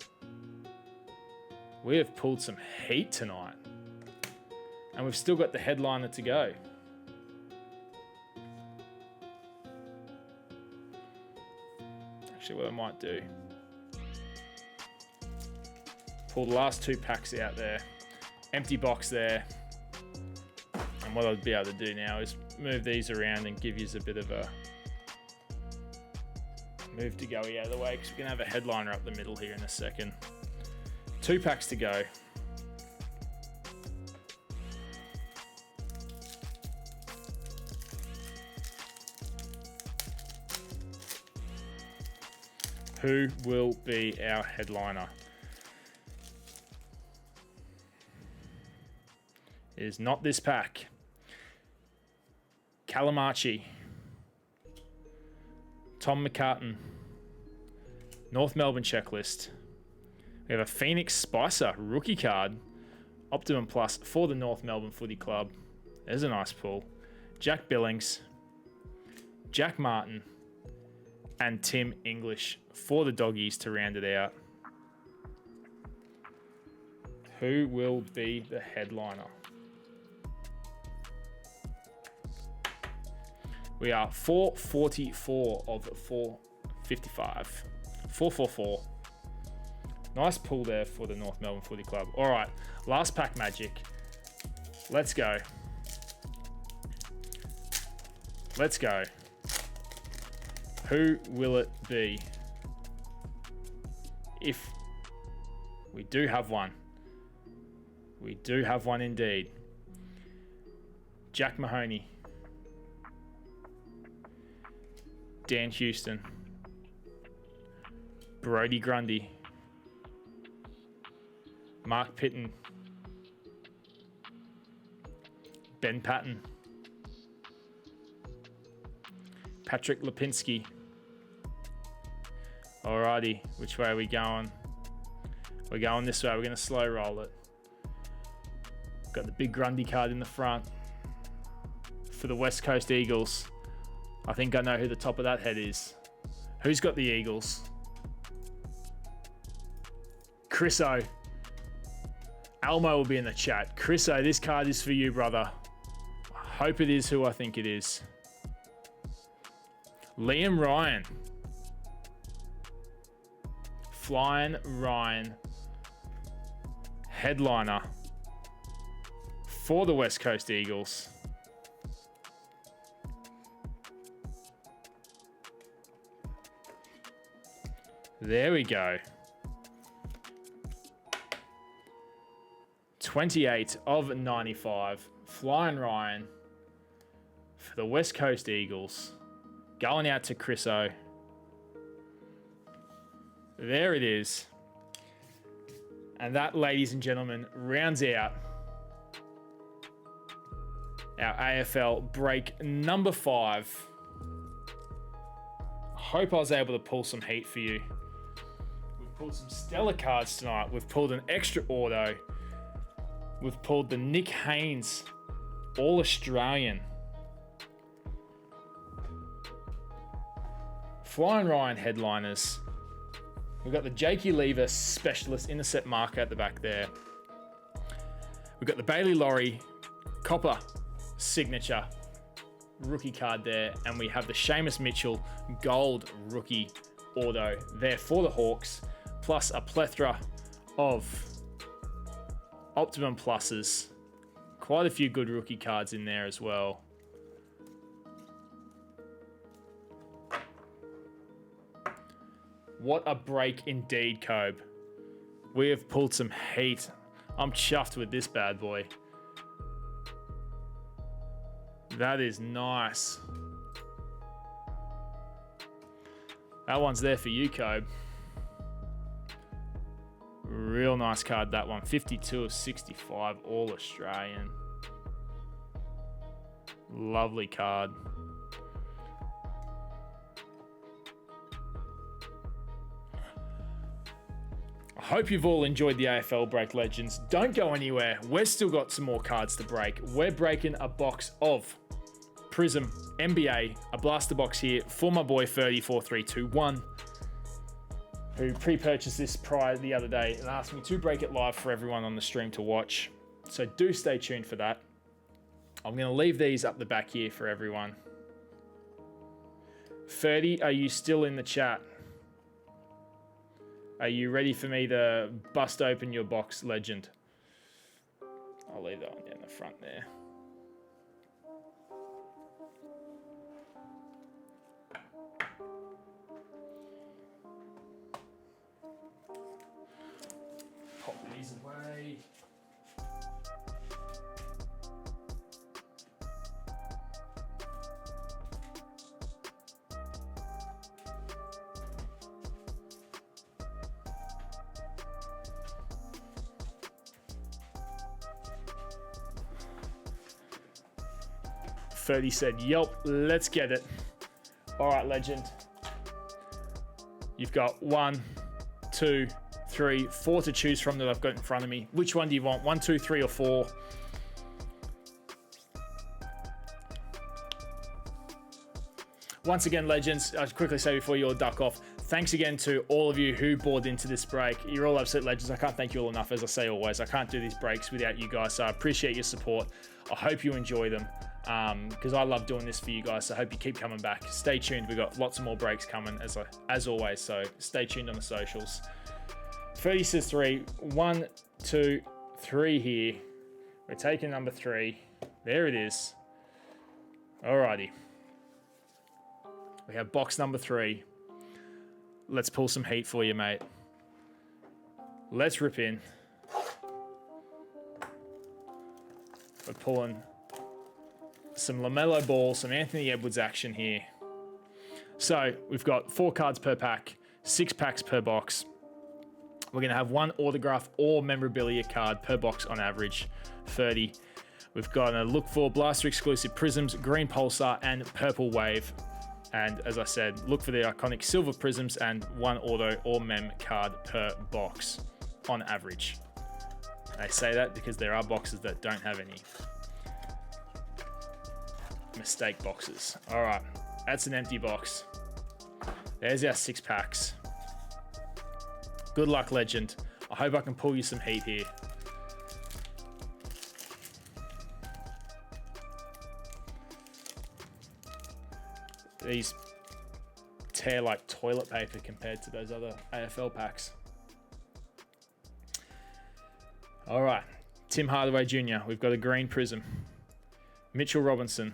We have pulled some heat tonight. And we've still got the headliner to go. Actually, what I might do, pull the last 2 packs out there. Empty box there. And what I'd be able to do now is move these around and give you a bit of a move to go out of the way, because we're going to have a headliner up the middle here in a second. 2 packs to go. Who will be our headliner? It is not this pack. Calamachi. Tom McCartan. North Melbourne checklist. We have a Phoenix Spicer rookie card. Optimum Plus for the North Melbourne Footy Club. There's a nice pull. Jack Billings. Jack Martin. And Tim English for the Doggies to round it out. Who will be the headliner? We are 444 of 455. 444. Nice pull there for the North Melbourne Footy Club. All right, last pack magic. Let's go. Let's go. Who will it be? If we do have one. We do have one indeed. Jack Mahoney. Dan Houston. Brody Grundy. Mark Pitton. Ben Patton. Patrick Lipinski. Alrighty, which way are we going? We're going this way. We're going to slow roll it. Got the big Grundy card in the front for the West Coast Eagles. I think I know who the top of that head is. Who's got the Eagles? Chriso. Almo will be in the chat. Chriso, this card is for you, brother. I hope it is who I think it is. Liam Ryan. Flying Ryan. Headliner for the West Coast Eagles. There we go. 28 of 95. Flying Ryan for the West Coast Eagles. Going out to Chriso. There it is. And that, ladies and gentlemen, rounds out our AFL break number 5. Hope I was able to pull some heat for you. We've pulled some stellar cards tonight. We've pulled an extra auto. We've pulled the Nick Haynes All-Australian. Flying Ryan headliners. We've got the Jakey Lever Specialist Intercept marker at the back there. We've got the Bailey Laurie Copper signature rookie card there, and we have the Seamus Mitchell gold rookie auto there for the Hawks, plus a plethora of Optimum Pluses. Quite a few good rookie cards in there as well. What a break indeed, Cobe. We have pulled some heat. I'm chuffed with this bad boy. That is nice. That one's there for you, Cobe. Real nice card, that one. 52 of 65, all Australian. Lovely card. I hope you've all enjoyed the AFL Break, Legends. Don't go anywhere. We've still got some more cards to break. We're breaking a box of Prism NBA, a blaster box here for my boy 34321, who pre-purchased this prior the other day and asked me to break it live for everyone on the stream to watch. So do stay tuned for that. I'm going to leave these up the back here for everyone. 30, are you still in the chat? Are you ready for me to bust open your box, Legend? I'll leave that one down the front there. Pop these away. Ferdy said, "Yelp, let's get it." All right, Legend. You've got 1, 2, 3, 4 to choose from that I've got in front of me. Which one do you want? 1, 2, 3, or 4? Once again, Legends, I'll quickly say before you all duck off, thanks again to all of you who bought into this break. You're all absolute legends. I can't thank you all enough. As I say always, I can't do these breaks without you guys. So I appreciate your support. I hope you enjoy them because I love doing this for you guys. So I hope you keep coming back. Stay tuned. We've got lots of more breaks coming as always. So stay tuned on the socials. 30 says 3. 1, 2, 3 here. We're taking number 3. There it is. Alrighty. We have box number 3. Let's pull some heat for you, mate. Let's rip in. We're pulling some LaMelo Ball, some Anthony Edwards action here. So we've got 4 cards per pack, 6 packs per box. We're going to have 1 autograph or memorabilia card per box on average, 30. We've got to look for Blaster exclusive Prisms, Green Pulsar, and Purple Wave. And as I said, look for the iconic silver Prisms and 1 auto or mem card per box on average. I say that because there are boxes that don't have any mistake boxes. All right, that's an empty box. There's our 6 packs. Good luck, Legend. I hope I can pull you some heat here. These tear like toilet paper compared to those other AFL packs. All right, Tim Hardaway Jr. We've got a green prism. Mitchell Robinson.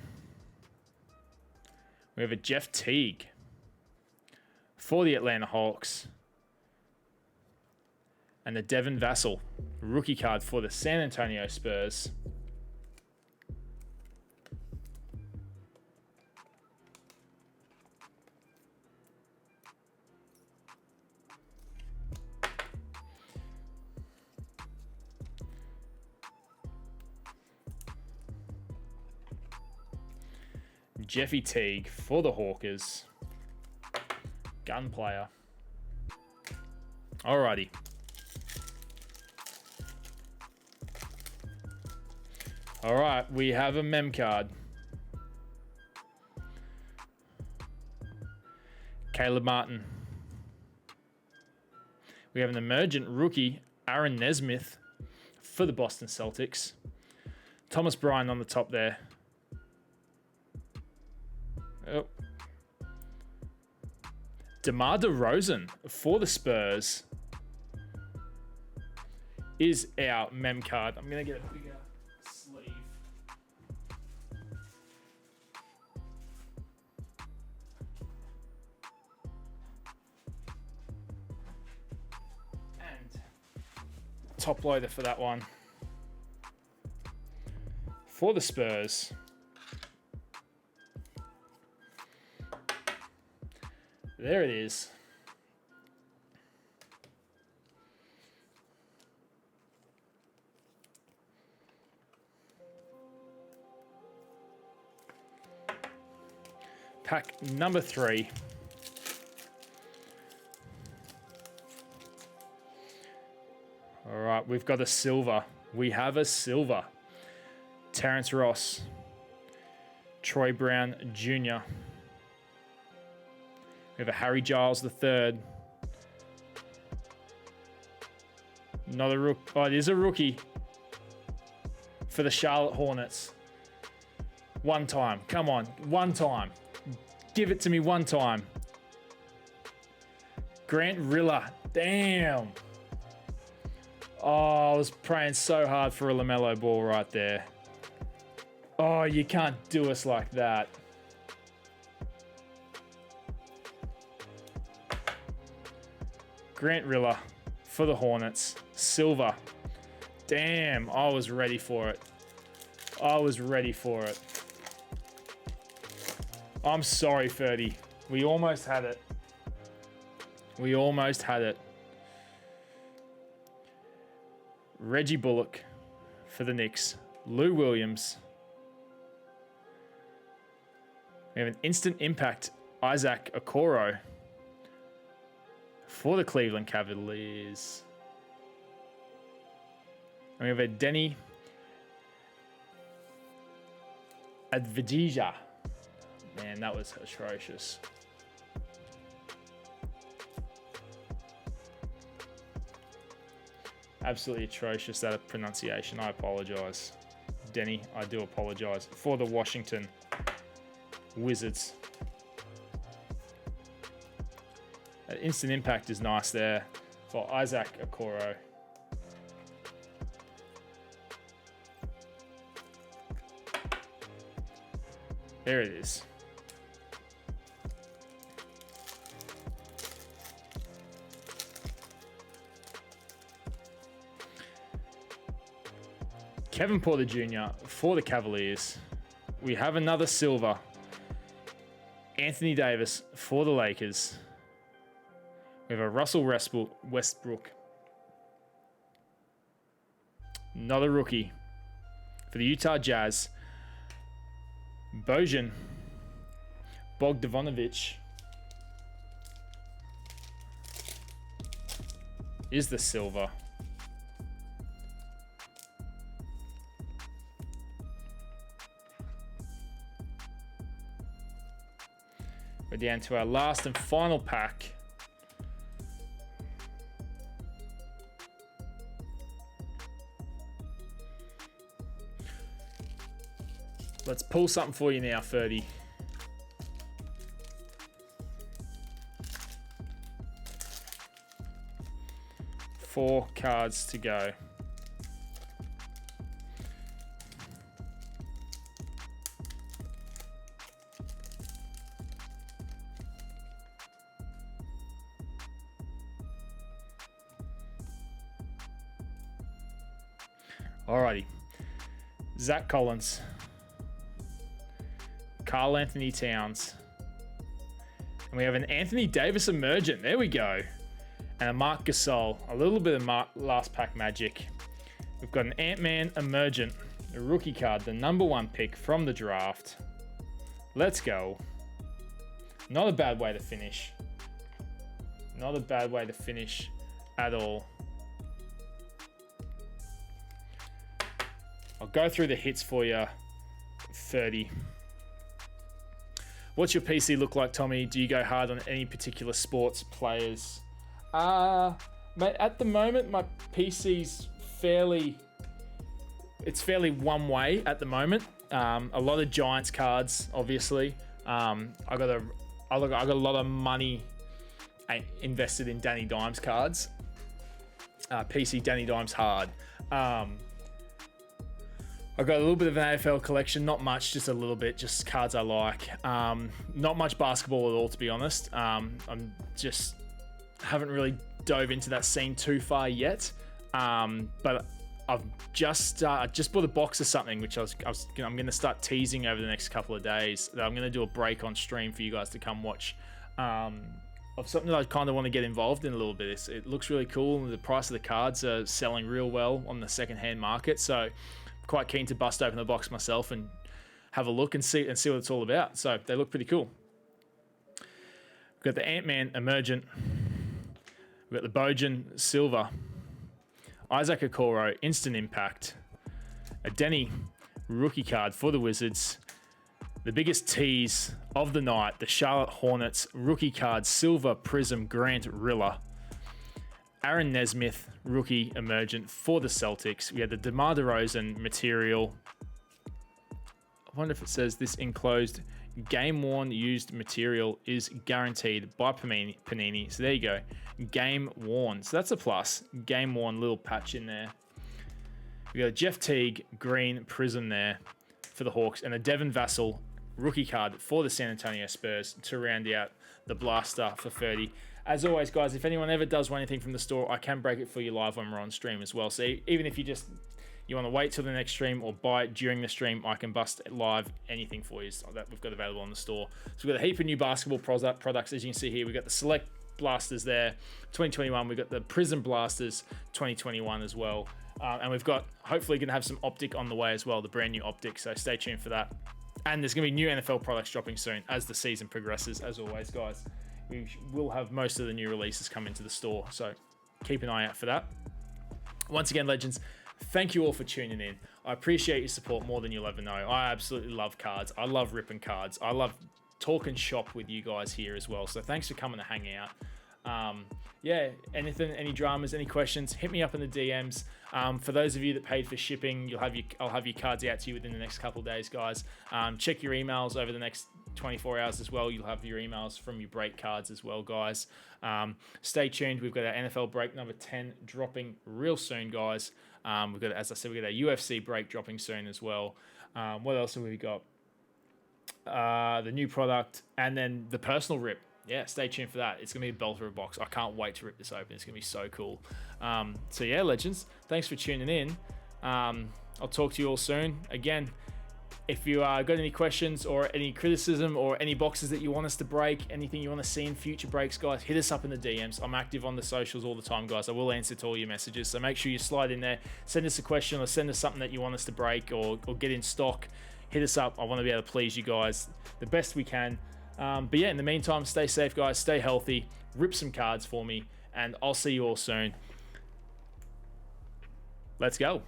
We have a Jeff Teague for the Atlanta Hawks. And the Devin Vassell rookie card for the San Antonio Spurs. Jeffy Teague for the Hawkers. Gun player. Alrighty. Alright, we have a mem card. Caleb Martin. We have an emergent rookie, Aaron Nesmith, for the Boston Celtics. Thomas Bryant on the top there. Oh. DeMar DeRozan for the Spurs is our mem card. I'm going to get a bigger sleeve. And top loader for that one. For the Spurs. There it is. Pack number 3. All right, we've got a silver. We have a silver. Terrence Ross. Troy Brown Jr. We have a Harry Giles III. Not a rook. Oh, it is a rookie for the Charlotte Hornets. One time. Come on. One time. Give it to me one time. Grant Riller. Damn. Oh, I was praying so hard for a LaMelo ball right there. Oh, you can't do us like that. Grant Riller for the Hornets. Silver. Damn, I was ready for it. I was ready for it. I'm sorry, Ferdy. We almost had it. We almost had it. Reggie Bullock for the Knicks. Lou Williams. We have an instant impact. Isaac Okoro for the Cleveland Cavaliers. And we have a Denny Advidija. Man, that was atrocious. Absolutely atrocious, that pronunciation. I apologize. Denny, I do apologize. For the Washington Wizards. That instant impact is nice there for Isaac Okoro. There it is. Kevin Porter Jr. for the Cavaliers. We have another silver. Anthony Davis for the Lakers. We have a Russell Westbrook. Not a rookie. For the Utah Jazz. Bojan Bogdanovic is the silver. We're down to our last and final pack. Let's pull something for you now, Ferdy. Four cards to go. Alrighty. Zach Collins. Karl Anthony Towns. And we have an Anthony Davis emergent. There we go. And a Marc Gasol. A little bit of last pack magic. We've got an Ant-Man emergent. A rookie card. The #1 pick from the draft. Let's go. Not a bad way to finish. Not a bad way to finish at all. I'll go through the hits for you. 30. What's your PC look like, Tommy? Do you go hard on any particular sports players? Mate, at the moment, my PC's fairly one way at the moment. A lot of Giants cards, obviously. I got a lot of money invested in Danny Dimes cards. PC Danny Dimes hard. I've got a little bit of an AFL collection, not much, just a little bit, just cards I like. Not much basketball at all, to be honest. I'm just haven't really dove into that scene too far yet. But I've just bought a box of something, which I'm going to start teasing over the next couple of days. That I'm going to do a break on stream for you guys to come watch. Of something that I kind of want to get involved in a little bit. It looks really cool, and the price of the cards are selling real well on the secondhand market. So quite keen to bust open the box myself and have a look and see what it's all about. So they look pretty cool. We've got the Ant-Man Emergent. We've got the Bojan Silver. Isaac Okoro Instant Impact. A Denny rookie card for the Wizards. The biggest tease of the night, the Charlotte Hornets rookie card Silver Prism Grant Riller. Aaron Nesmith, rookie emergent for the Celtics. We had the DeMar DeRozan material. I wonder if it says this enclosed game-worn used material is guaranteed by Panini. So there you go. Game-worn. So that's a plus. Game-worn little patch in there. We got a Jeff Teague green prism there for the Hawks. And a Devin Vassell rookie card for the San Antonio Spurs to round out the blaster for 30. As always, guys, if anyone ever does want anything from the store, I can break it for you live when we're on stream as well. So even if you want to wait till the next stream or buy it during the stream, I can bust live anything for you that we've got available on the store. So we've got a heap of new basketball products. As you can see here, we've got the Select Blasters there, 2021. We've got the Prism Blasters, 2021 as well. And we've got, hopefully, going to have some Optic on the way as well, the brand new Optic. So stay tuned for that. And there's going to be new NFL products dropping soon as the season progresses, as always, guys. We will have most of the new releases come into the store, so keep an eye out for that. Once again, legends, thank you all for tuning in. I appreciate your support more than you'll ever know. I absolutely love cards. I love ripping cards. I love talking shop with you guys here as well. So thanks for coming to hang out. Yeah, anything, any dramas, any questions, hit me up in the DMs. For those of you that paid for shipping, I'll have your cards out to you within the next couple of days, guys. Check your emails over the next 24 hours as well. You'll have your emails from your break cards as well, guys. Stay tuned. We've got our NFL break number 10 dropping real soon, guys. We've got, as I said, we've got our UFC break dropping soon as well. What else have we got? The new product and then the personal rip. Yeah, stay tuned for that. It's going to be a belter of a box. I can't wait to rip this open. It's going to be so cool. So yeah, legends, thanks for tuning in. I'll talk to you all soon. Again, if you got any questions or any criticism or any boxes that you want us to break, anything you want to see in future breaks, guys, hit us up in the DMs. I'm active on the socials all the time, guys. I will answer to all your messages. So make sure you slide in there, send us a question or send us something that you want us to break or get in stock. Hit us up. I want to be able to please you guys the best we can. But yeah, in the meantime, stay safe, guys. Stay healthy. Rip some cards for me. And I'll see you all soon. Let's go.